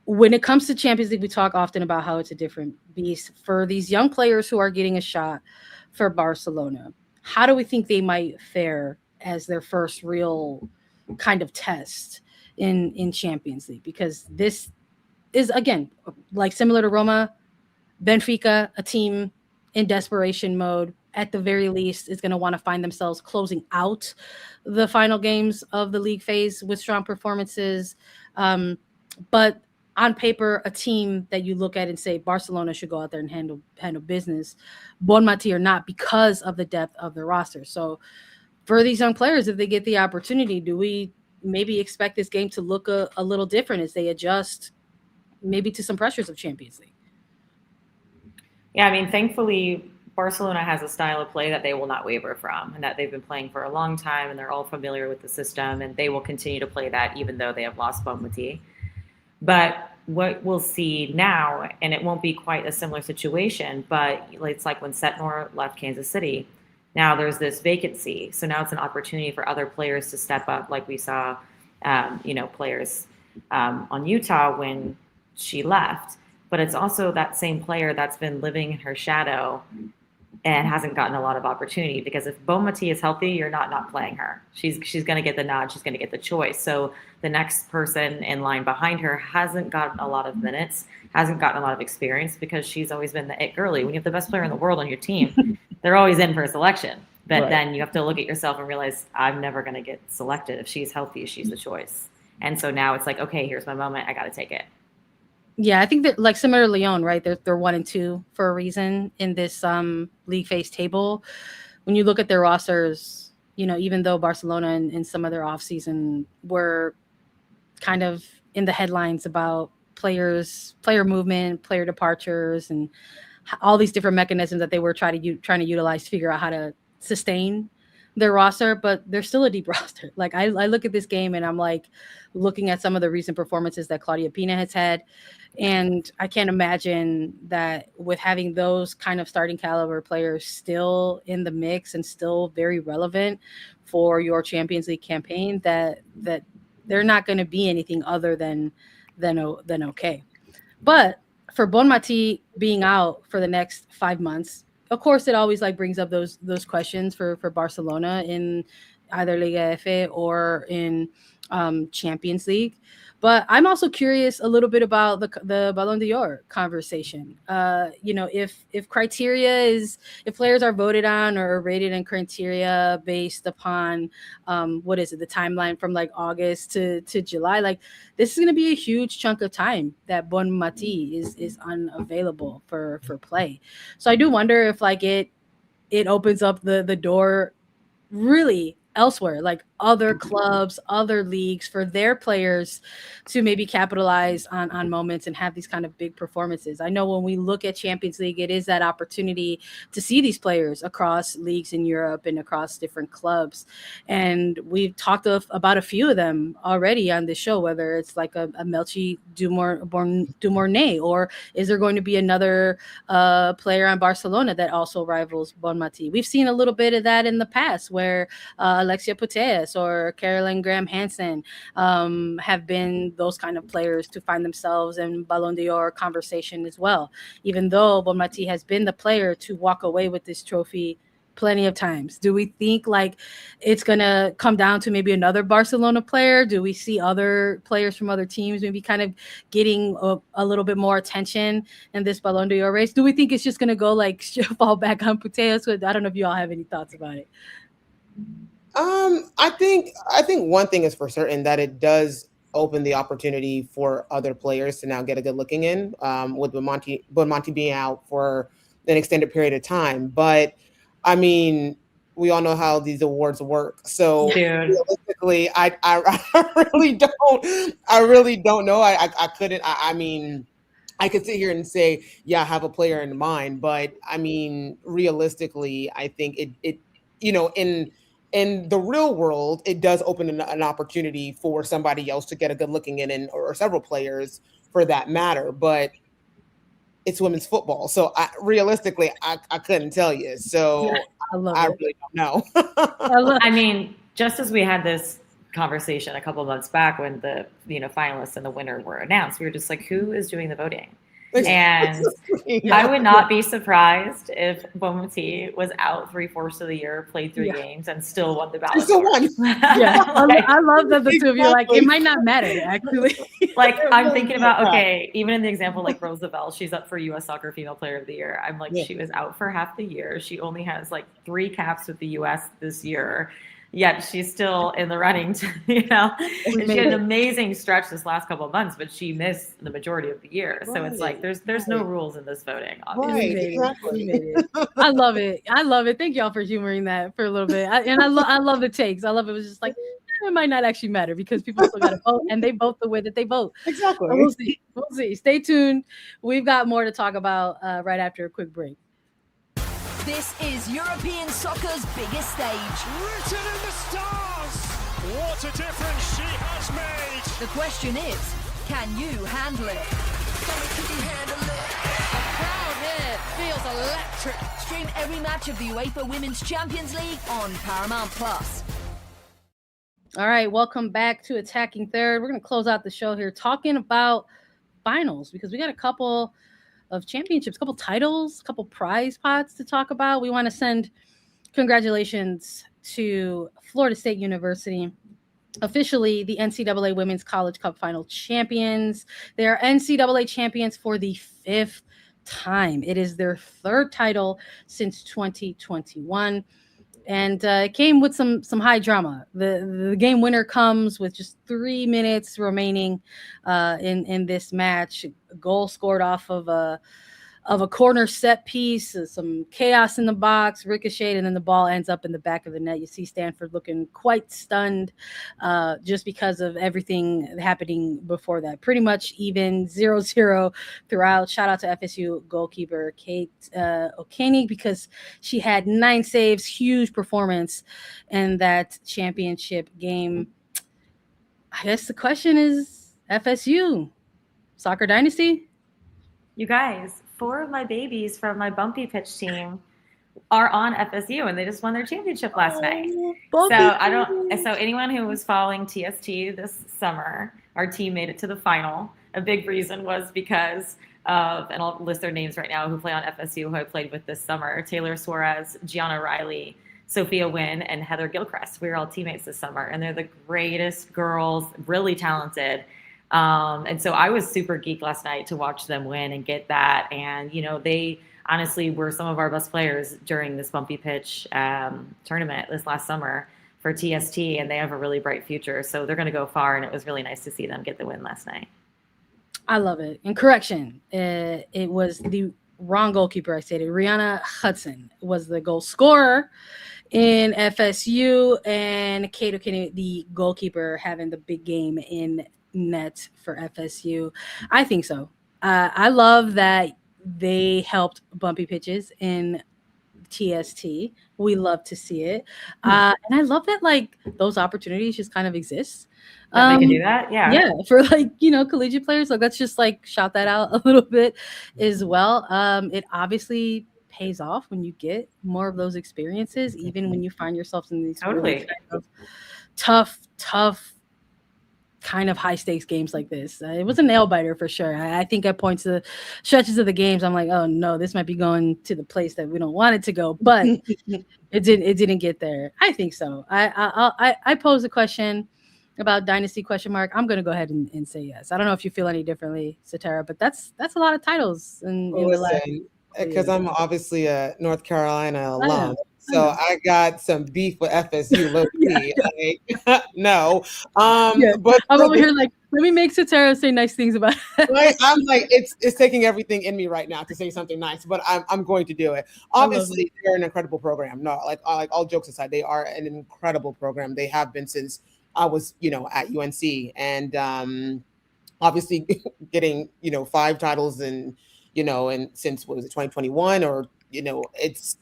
When it comes to Champions League, we talk often about how it's a different beast for these young players who are getting a shot for Barcelona. How do we think they might fare as their first real kind of test in Champions League? Because this is, again, like similar to Roma, Benfica, a team in desperation mode. At the very least, is going to want to find themselves closing out the final games of the league phase with strong performances. But on paper, a team that you look at and say Barcelona should go out there and handle business, Bonmatí or not, because of the depth of the roster. So for these young players, if they get the opportunity, do we maybe expect this game to look a little different as they adjust maybe to some pressures of Champions League? Yeah, I mean, thankfully, Barcelona has a style of play that they will not waver from and that they've been playing for a long time, and they're all familiar with the system, and they will continue to play that even though they have lost Bonmatí. But what we'll see now, and it won't be quite a similar situation, but it's like when Setnor left Kansas City. Now there's this vacancy. So now it's an opportunity for other players to step up, like we saw, players on Utah when she left. But it's also that same player that's been living in her shadow and hasn't gotten a lot of opportunity, because if Bonmatí is healthy, you're not playing her. She's going to get the nod. She's going to get the choice. So the next person in line behind her hasn't gotten a lot of minutes, hasn't gotten a lot of experience, because she's always been the it girly. When you have the best player in the world on your team, they're always in for a selection. But then you have to look at yourself and realize, I'm never going to get selected. If she's healthy, she's the choice. And so now it's like, okay, here's my moment. I got to take it. Yeah, I think that, like, similar to Lyon, right? They're 1 and 2 for a reason in this league phase table. When you look at their rosters, even though Barcelona and some of their offseason were kind of in the headlines about player movement, player departures, and all these different mechanisms that they were trying to utilize to figure out how to sustain their roster, but they're still a deep roster. Like I look at this game and I'm like looking at some of the recent performances that Claudia Pina has had, and I can't imagine that with having those kind of starting caliber players still in the mix and still very relevant for your Champions League campaign, that they're not going to be anything other than okay. But for Bonmatí being out for the next 5 months, of course, it always like brings up those questions for Barcelona in either Liga F or in Champions League. But I'm also curious a little bit about the Ballon d'Or conversation. If criteria is, if players are voted on or rated in criteria based upon the timeline from like August to July, like this is going to be a huge chunk of time that Bonmatí is unavailable for play. So I do wonder if like it opens up the door really elsewhere, like other clubs, other leagues, for their players to maybe capitalize on moments and have these kind of big performances. I know when we look at Champions League, it is that opportunity to see these players across leagues in Europe and across different clubs. And we've talked about a few of them already on this show, whether it's like a Melchi Dumornay, or is there going to be another player on Barcelona that also rivals Bonmatí? We've seen a little bit of that in the past where Alexia Putellas or Caroline Graham Hansen have been those kind of players to find themselves in Ballon d'Or conversation as well, even though Bonmatí has been the player to walk away with this trophy plenty of times. Do we think like it's going to come down to maybe another Barcelona player? Do we see other players from other teams maybe kind of getting a little bit more attention in this Ballon d'Or race? Do we think it's just going to go like fall back on Putellas? I don't know if you all have any thoughts about it. I think one thing is for certain, that it does open the opportunity for other players to now get a good looking in, with Bonmatí being out for an extended period of time. But I mean, we all know how these awards work. So realistically, I really don't know. I couldn't. I mean, I could sit here and say, yeah, I have a player in mind, but I mean, realistically, I think it in in the real world, it does open an opportunity for somebody else to get a good looking in, or several players for that matter. But it's women's football, so realistically, I couldn't tell you. So I love I it. really don't know. I mean, just as we had this conversation a couple of months back when the finalists and the winner were announced, we were just like, who is doing the voting? And I would not be surprised if Bonmatí was out 3/4 of the year, played 3 games, and still won the ballot. Still won. Yeah, I love that the two of you are like, it might not matter, actually. Like, I'm thinking about, okay, even in the example like Roosevelt, she's up for U.S. Soccer Female Player of the Year. I'm like, she was out for half the year. She only has like 3 caps with the U.S. this year. Yet she's still in the running, and she had an amazing stretch this last couple of months, but she missed the majority of the year. So it's like there's no rules in this voting. Obviously. Right, exactly. I love it. I love it. Thank y'all for humoring that for a little bit. I love the takes. I love it. It was just like it might not actually matter because people still got to vote, and they vote the way that they vote. Exactly. So we'll see. We'll see. Stay tuned. We've got more to talk about right after a quick break. This is European soccer's biggest stage. Written in the stars! What a difference she has made! The question is, can you handle it? Can you handle it? The crowd here feels electric. Stream every match of the UEFA Women's Champions League on Paramount+. All right, welcome back to Attacking Third. We're going to close out the show here talking about finals because we got a couple of championships, couple titles, couple prize pots to talk about. We want to send congratulations to Florida State University, officially the NCAA Women's College Cup Final champions. They are NCAA champions for the 5th time. It is their 3rd title since 2021. And it came with some high drama. The game winner comes with just 3 minutes remaining in this match. A goal scored off of a corner set piece, some chaos in the box, ricocheted, and then the ball ends up in the back of the net. You see Stanford looking quite stunned just because of everything happening before that. Pretty much even 0-0 throughout. Shout out to FSU goalkeeper Kate O'Kane because she had 9 saves, huge performance in that championship game. I guess the question is FSU, Soccer Dynasty? You guys, 4 of my babies from my bumpy pitch team are on FSU, and they just won their championship last night. So anyone who was following TST this summer, our team made it to the final. A big reason was because of, and I'll list their names right now, who play on FSU, who I played with this summer: Taylor Suarez, Gianna Riley, Sophia Wynn, and Heather Gilchrist. We were all teammates this summer, and they're the greatest girls, really talented. And so I was super geeked last night to watch them win and get that. And, they honestly were some of our best players during this bumpy pitch tournament this last summer for TST, and they have a really bright future. So they're going to go far, and it was really nice to see them get the win last night. I love it. And correction, it was the wrong goalkeeper I stated. Rihanna Hudson was the goal scorer in FSU, and Kate O'Kane, the goalkeeper, having the big game in net for FSU. I think so. I love that they helped bumpy pitches in TST. We love to see it. And I love that those opportunities just kind of exist. They can do that. Yeah, for collegiate players. Let's just shout that out a little bit as well. It obviously pays off when you get more of those experiences, even when you find yourself in these really kind of tough kind of high stakes games like this. It was a nail biter for sure. I think at points of the stretches of the games, I'm like, oh no, this might be going to the place that we don't want it to go, but it didn't get there. I think so. I pose a question about Dynasty ? I'm going to go ahead and say yes. I don't know if you feel any differently, Satara, but that's a lot of titles in the last. Because I'm obviously a North Carolina alum. So I got some beef with FSU, low key. No. But I'm over here let me make Satara say nice things about it. Right? I'm it's taking everything in me right now to say something nice, but I'm going to do it. Obviously, they're an incredible program. No, all jokes aside, they are an incredible program. They have been since I was, at UNC, and obviously getting 5 titles and since what was it, 2021, or it's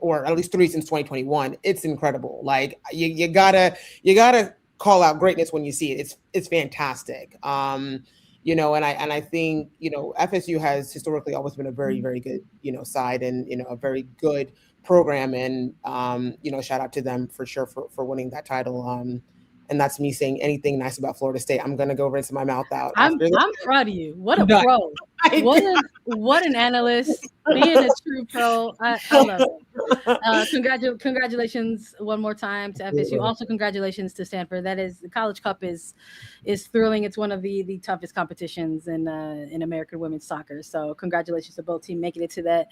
or at least 3 since 2021. It's incredible. Like you gotta call out greatness when you see it. It's fantastic. You know, and I think, you know, FSU has historically always been a very, very good, you know, side, and, you know, a very good program. And, you know, shout out to them for sure for winning that title. And that's me saying anything nice about Florida State. I'm going to go rinse my mouth out. I'm proud of you. What a pro. What an analyst. Being a true pro. I love it. Congratulations one more time to FSU. Also, congratulations to Stanford. That is, the College Cup is thrilling. It's one of the toughest competitions in American women's soccer. So congratulations to both teams making it to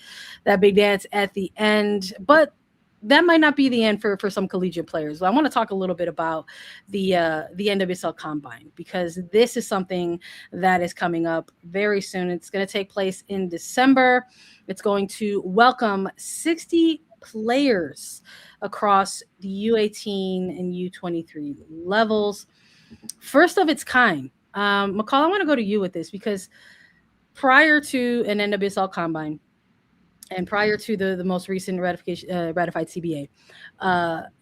that big dance at the end. But that might not be the end for some collegiate players. I want to talk a little bit about the NWSL Combine, because this is something that is coming up very soon. It's going to take place in December. It's going to welcome 60 players across the U18 and U23 levels. First of its kind. McCall, I want to go to you with this, because prior to an NWSL Combine, and prior to the most recent ratified CBA,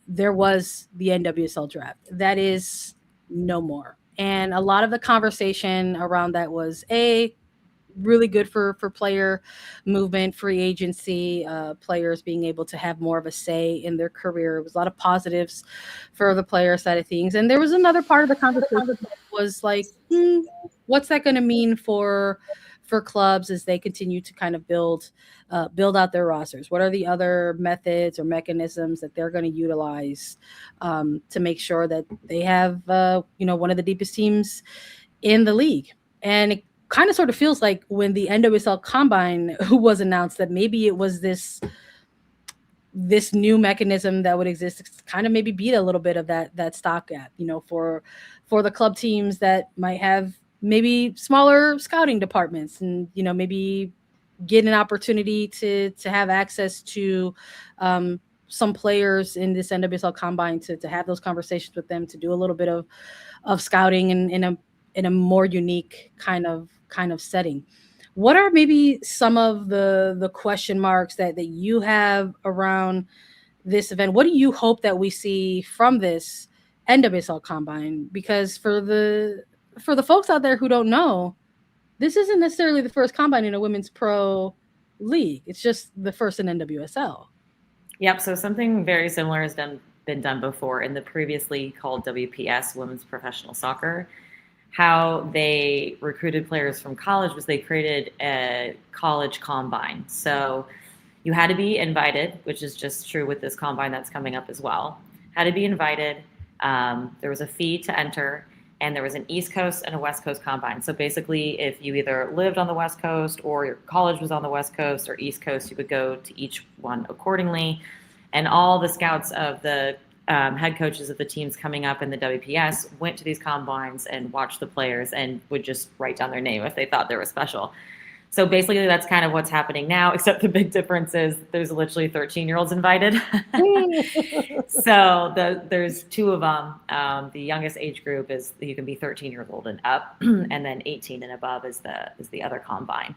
there was the NWSL draft. That is no more. And a lot of the conversation around that was really good for player movement, free agency, players being able to have more of a say in their career. It was a lot of positives for the player side of things. And there was another part of the conversation that was like, what's that going to mean for clubs as they continue to kind of build out their rosters? What are the other methods or mechanisms that they're going to utilize to make sure that they have, one of the deepest teams in the league? And it kind of sort of feels like when the NWSL Combine was announced, that maybe it was this new mechanism that would exist to kind of maybe beat a little bit of that stock gap, for the club teams that might have maybe smaller scouting departments, and maybe get an opportunity to have access to some players in this NWSL Combine, to have those conversations with them, to do a little bit of scouting in a more unique kind of setting. What are maybe some of the question marks that you have around this event? What do you hope that we see from this NWSL Combine? Because for the folks out there who don't know, this isn't necessarily the first combine in a women's pro league. It's just the first in NWSL. Yep. So something very similar has been done before in the previously called WPS, Women's Professional Soccer. How they recruited players from college was they created a college combine. So you had to be invited, which is just true with this combine that's coming up as well. Had to be invited. There was a fee to enter. And there was an East Coast and a West Coast combine. So basically, if you either lived on the West Coast or your college was on the West Coast or East Coast, you would go to each one accordingly. And all the scouts of the head coaches of the teams coming up in the WPS went to these combines and watched the players and would just write down their name if they thought they were special. So basically, that's kind of what's happening now, except the big difference is there's literally 13-year-olds invited. So there's two of them. The youngest age group is you can be 13 years old and up, and then 18 and above is the other combine.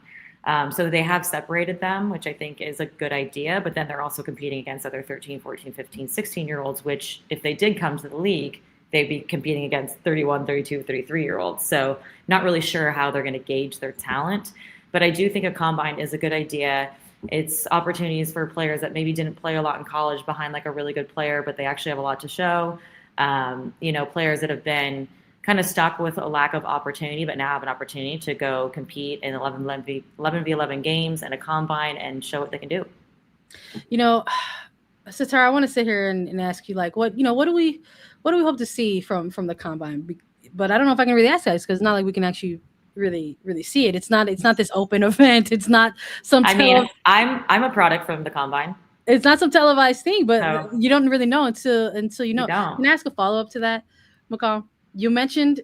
So they have separated them, which I think is a good idea, but then they're also competing against other 13, 14, 15, 16-year-olds, which if they did come to the league, they'd be competing against 31, 32, 33-year-olds. So not really sure how they're going to gauge their talent. But I do think a combine is a good idea. It's opportunities for players that maybe didn't play a lot in college behind like a really good player, but they actually have a lot to show. Players that have been kind of stuck with a lack of opportunity, but now have an opportunity to go compete in 11v11 games and a combine and show what they can do. Satara, I want to sit here and ask you, like, what do we hope to see from the combine? But I don't know if I can really ask guys, because it's not like we can actually really see it. It's not this open event. It's not some I'm a product from the combine. It's not some televised thing, but you don't really know until you know. Can I ask a follow-up to that, McCall? You mentioned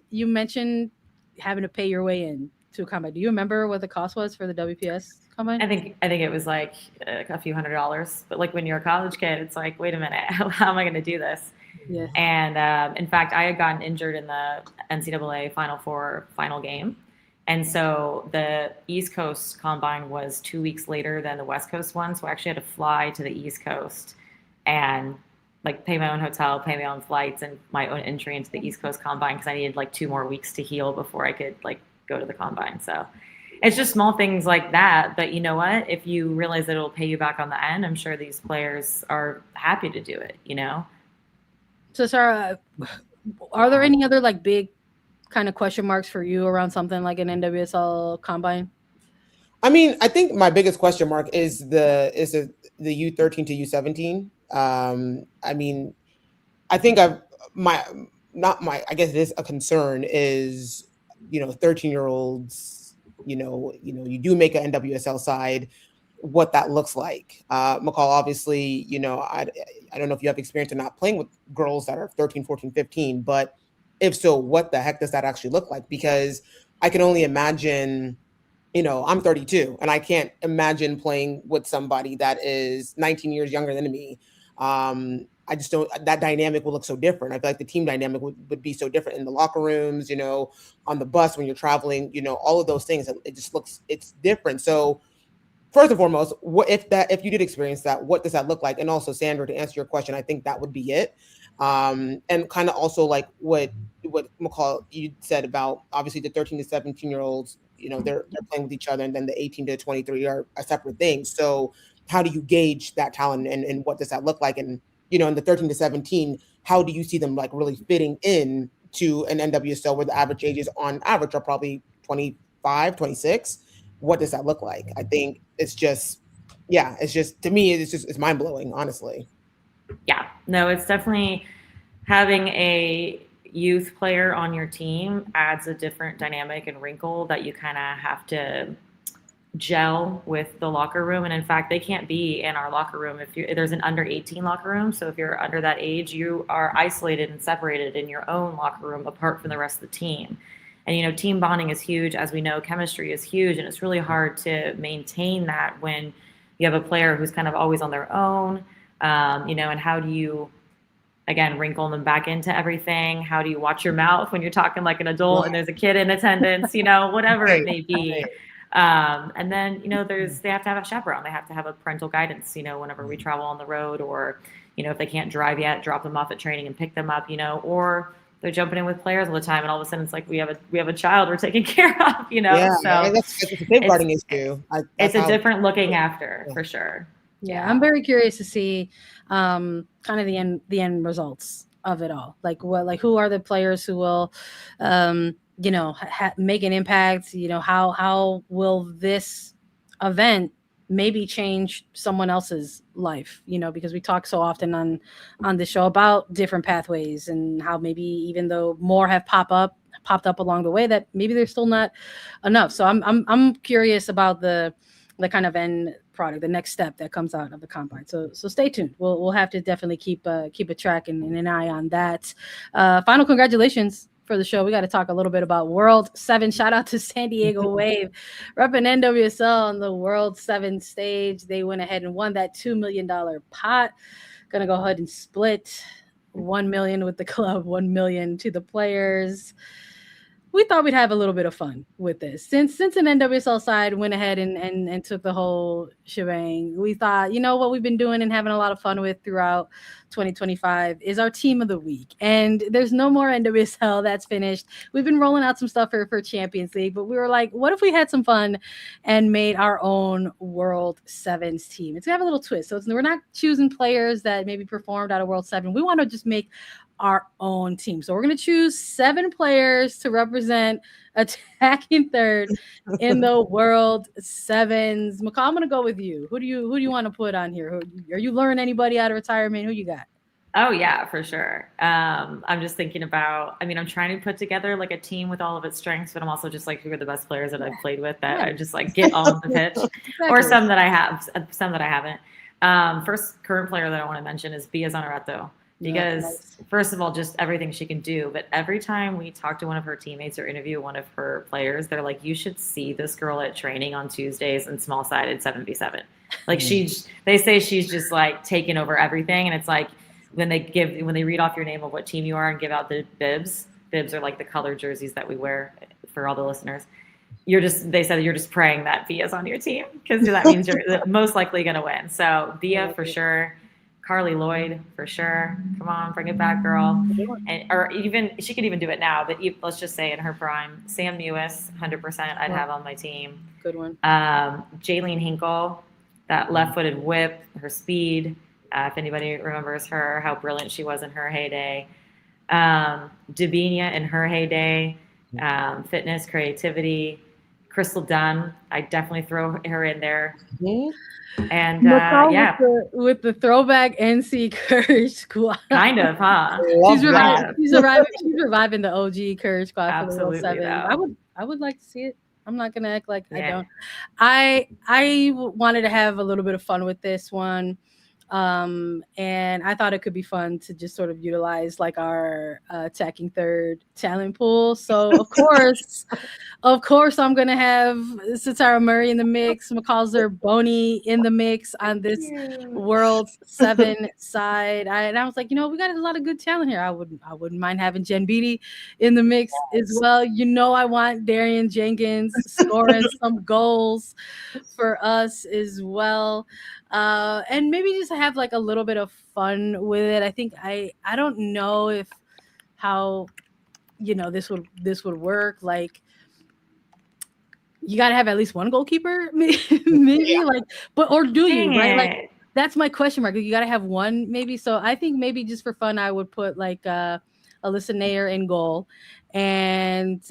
having to pay your way in to a combine. Do you remember what the cost was for the WPS combine? I think it was like a few $100s, but like when you're a college kid, it's like, wait a minute, how am I going to do this? Yeah. And in fact, I had gotten injured in the NCAA Final Four final game. And so the East Coast Combine was 2 weeks later than the West Coast one. So I actually had to fly to the East Coast and like pay my own hotel, pay my own flights, and my own entry into the East Coast Combine because I needed like 2 more weeks to heal before I could like go to the Combine. So it's just small things like that. But you know what? If you realize that it'll pay you back on the end, I'm sure these players are happy to do it, you know? So, Sarah, are there any other like big kind of question marks for you around something like an NWSL Combine? I mean, I think my biggest question mark is the U13 to U17. I mean, I think I guess it is a concern is, 13-year-olds, you do make an NWSL side, what that looks like. McCall, obviously, I don't know if you have experience in not playing with girls that are 13, 14, 15, but if so, what the heck does that actually look like? Because I can only imagine, I'm 32 and I can't imagine playing with somebody that is 19 years younger than me. I just don't, that dynamic will look so different. I feel like the team dynamic would be so different in the locker rooms, on the bus when you're traveling, all of those things. It just looks, it's different. So first and foremost, if you did experience that, what does that look like? And also, Sandra, to answer your question, I think that would be it. And kind of also like what McCall, you said about obviously the 13 to 17-year-olds, they're playing with each other, and then the 18 to 23 are a separate thing. So how do you gauge that talent and what does that look like? And, in the 13 to 17, how do you see them like really fitting in to an NWSL where the average ages on average are probably 25, 26? What does that look like? I think it's just to me, it's mind blowing, honestly. Yeah, no, it's definitely having a youth player on your team adds a different dynamic and wrinkle that you kind of have to gel with the locker room. And in fact, they can't be in our locker room if there's an under 18 locker room. So if you're under that age, you are isolated and separated in your own locker room apart from the rest of the team. And, team bonding is huge. As we know, chemistry is huge. And it's really hard to maintain that when you have a player who's kind of always on their own, and how do you, again, wrinkle them back into everything? How do you watch your mouth when you're talking like an adult and there's a kid in attendance, whatever it may be. And then, they have to have a chaperone. They have to have a parental guidance, whenever we travel on the road, or, if they can't drive yet, drop them off at training and pick them up, or they're jumping in with players all the time, and all of a sudden it's like we have a child we're taking care of, Yeah, so that's a safeguarding issue. It's a different looking after for sure. Yeah, I'm very curious to see kind of the end results of it all. Like who are the players who will make an impact? How will this event maybe change someone else's life, because we talk so often on the show about different pathways and how maybe even though more have popped up along the way, that maybe there's still not enough. So I'm curious about the kind of end product, the next step that comes out of the Combine. So stay tuned. We'll have to definitely keep a track and an eye on that. Final congratulations for the show. We got to talk a little bit about World 7. Shout out to San Diego Wave, repping NWSL on the World 7 stage. They went ahead and won that $2 million pot. Gonna go ahead and split $1 million with the club, $1 million to the players. We thought we'd have a little bit of fun with this. Since an NWSL side went ahead and took the whole shebang, we thought, what we've been doing and having a lot of fun with throughout 2025 is our team of the week. And there's no more NWSL. That's finished. We've been rolling out some stuff for Champions League, but we were like, what if we had some fun and made our own World 7s team? It's going to have a little twist. So we're not choosing players that maybe performed out of World 7. We want to just make our own team. So we're going to choose 7 players to represent attacking third in the World 7s. McCall, I'm going to go with you. Who do you want to put on here? Are you luring anybody out of retirement? Who you got? Oh yeah, for sure. I'm just thinking about, I'm trying to put together like a team with all of its strengths, but I'm also just like, who are the best players that I've played with that I just like get on the pitch exactly. Or some that I haven't. First current player that I want to mention is Bia Zanerato. Because first of all, just everything she can do. But every time we talk to one of her teammates or interview one of her players, they're like, you should see this girl at training on Tuesdays in small sided 7v7. Like they say she's just like taking over everything. And it's like when they read off your name of what team you are and give out the bibs are like the colored jerseys that we wear for all the listeners. they said you're just praying that Via's on your team because that means you're most likely going to win. So Via for sure. Carly Lloyd for sure. Come on, bring it back, girl. And or even she could even do it now, but let's just say in her prime, Sam Mewis, 100%. I'd have on my team. Good one. Jaylene Hinkle, that left-footed whip, her speed. If anybody remembers her, how brilliant she was in her heyday. Davinia in her heyday, fitness, creativity. Crystal Dunn, I definitely throw her in there. Mm-hmm. And yeah, with the throwback NC Courage squad, kind of, huh? She's reviving the OG Courage squad. Absolutely, for the World 7. I would like to see it. I'm not gonna act like I don't. I wanted to have a little bit of fun with this one. And I thought it could be fun to just sort of utilize like our attacking third talent pool. So of course, I'm gonna have Satara Murray in the mix, McCall Zerboni in the mix on this World 7 side. And I was like, we got a lot of good talent here. I wouldn't mind having Jen Beatty in the mix as well. I want Darian Jenkins scoring some goals for us as well. And maybe just have like a little bit of fun with it. I think I don't know if how this would work. Like you got to have at least one goalkeeper, maybe or do you, right? Like that's my question mark. You got to have one, maybe. So I think maybe just for fun, I would put like Alyssa Nair in goal, and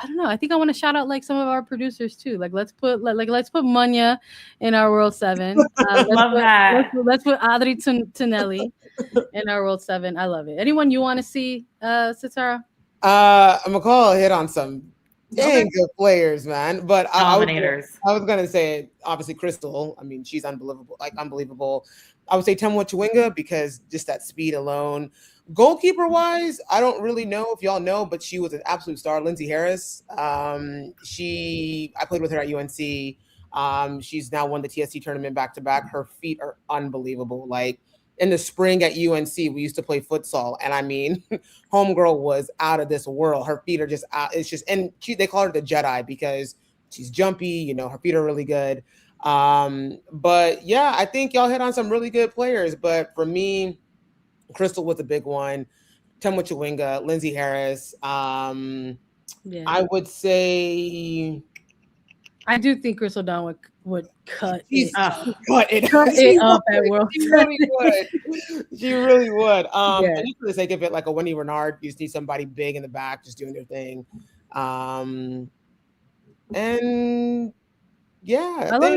I don't know. I think I want to shout out like some of our producers too. Like let's put Munya in our World 7. Let's put Adri Tonelli in our World 7. I love it. Anyone you want to see, Satara? McCall hit on some dang good players, man. But I was gonna say obviously Crystal. I mean, she's unbelievable. I would say Temwa Chawinga because just that speed alone. Goalkeeper wise, I don't really know if y'all know, but she was an absolute star. Lindsay Harris. I played with her at UNC. She's now won the TSC tournament back to back. Her feet are unbelievable. Like in the spring at UNC, we used to play futsal, and I mean, homegirl was out of this world. Her feet are just out. It's just, and they call her the Jedi because she's jumpy. Her feet are really good. But yeah, I think y'all hit on some really good players. But for me, Crystal was a big one. Temwa Chawinga, Lindsay Harris. I would say I do think Crystal Dunn would cut it up at World. She really would. She really would. And just for the sake of it, like a Wendy Renard, you just need somebody big in the back just doing their thing. And yeah, I love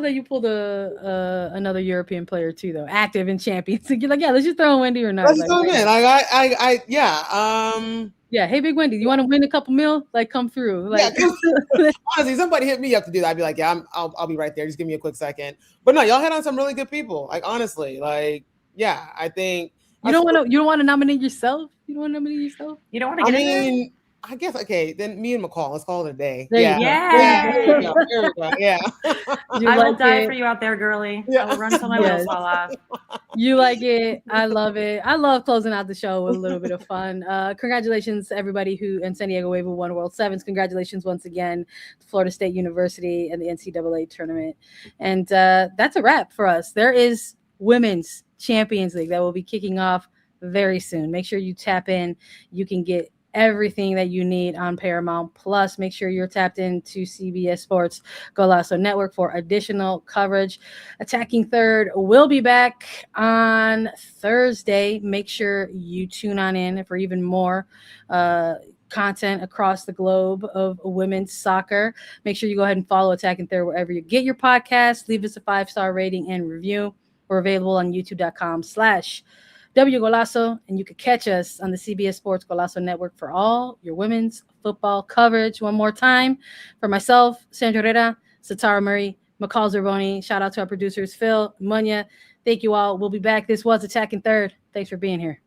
that you pulled another European player too, though, active in Champions. You're like, let's just throw Wendy or not. Let's throw in. Hey, Big Wendy, you want to win a couple mil? Like, come through. Like, honestly, somebody hit me up to do that. I'd be like, I'll be right there. Just give me a quick second. But no, y'all hit on some really good people. Like, honestly, I think you don't want to nominate yourself. You don't want to nominate yourself. You don't want to get in there? I guess then me and McCall, let's call it a day. There we go. Yeah. I will die for you out there, girlie. I will run till my wheels fall off. You like it. I love it. I love closing out the show with a little bit of fun. Congratulations to everybody who in San Diego Wave who won World 7s. Congratulations once again to Florida State University and the NCAA tournament. And that's a wrap for us. There is Women's Champions League that will be kicking off very soon. Make sure you tap in. You can get everything that you need on Paramount Plus. Make sure you're tapped into CBS Sports Golazo Network for additional coverage. Attacking Third will be back on Thursday. Make sure you tune on in for even more content across the globe of women's soccer. Make sure you go ahead and follow Attacking Third wherever you get your podcast. Leave us a 5-star rating and review. We're available on youtube.com/WGolazo, and you can catch us on the CBS Sports Golazo Network for all your women's football coverage. One more time, for myself, Sandra Herrera, Satara Murray, McCall Zerboni. Shout out to our producers, Phil, Munya. Thank you all. We'll be back. This was Attacking Third. Thanks for being here.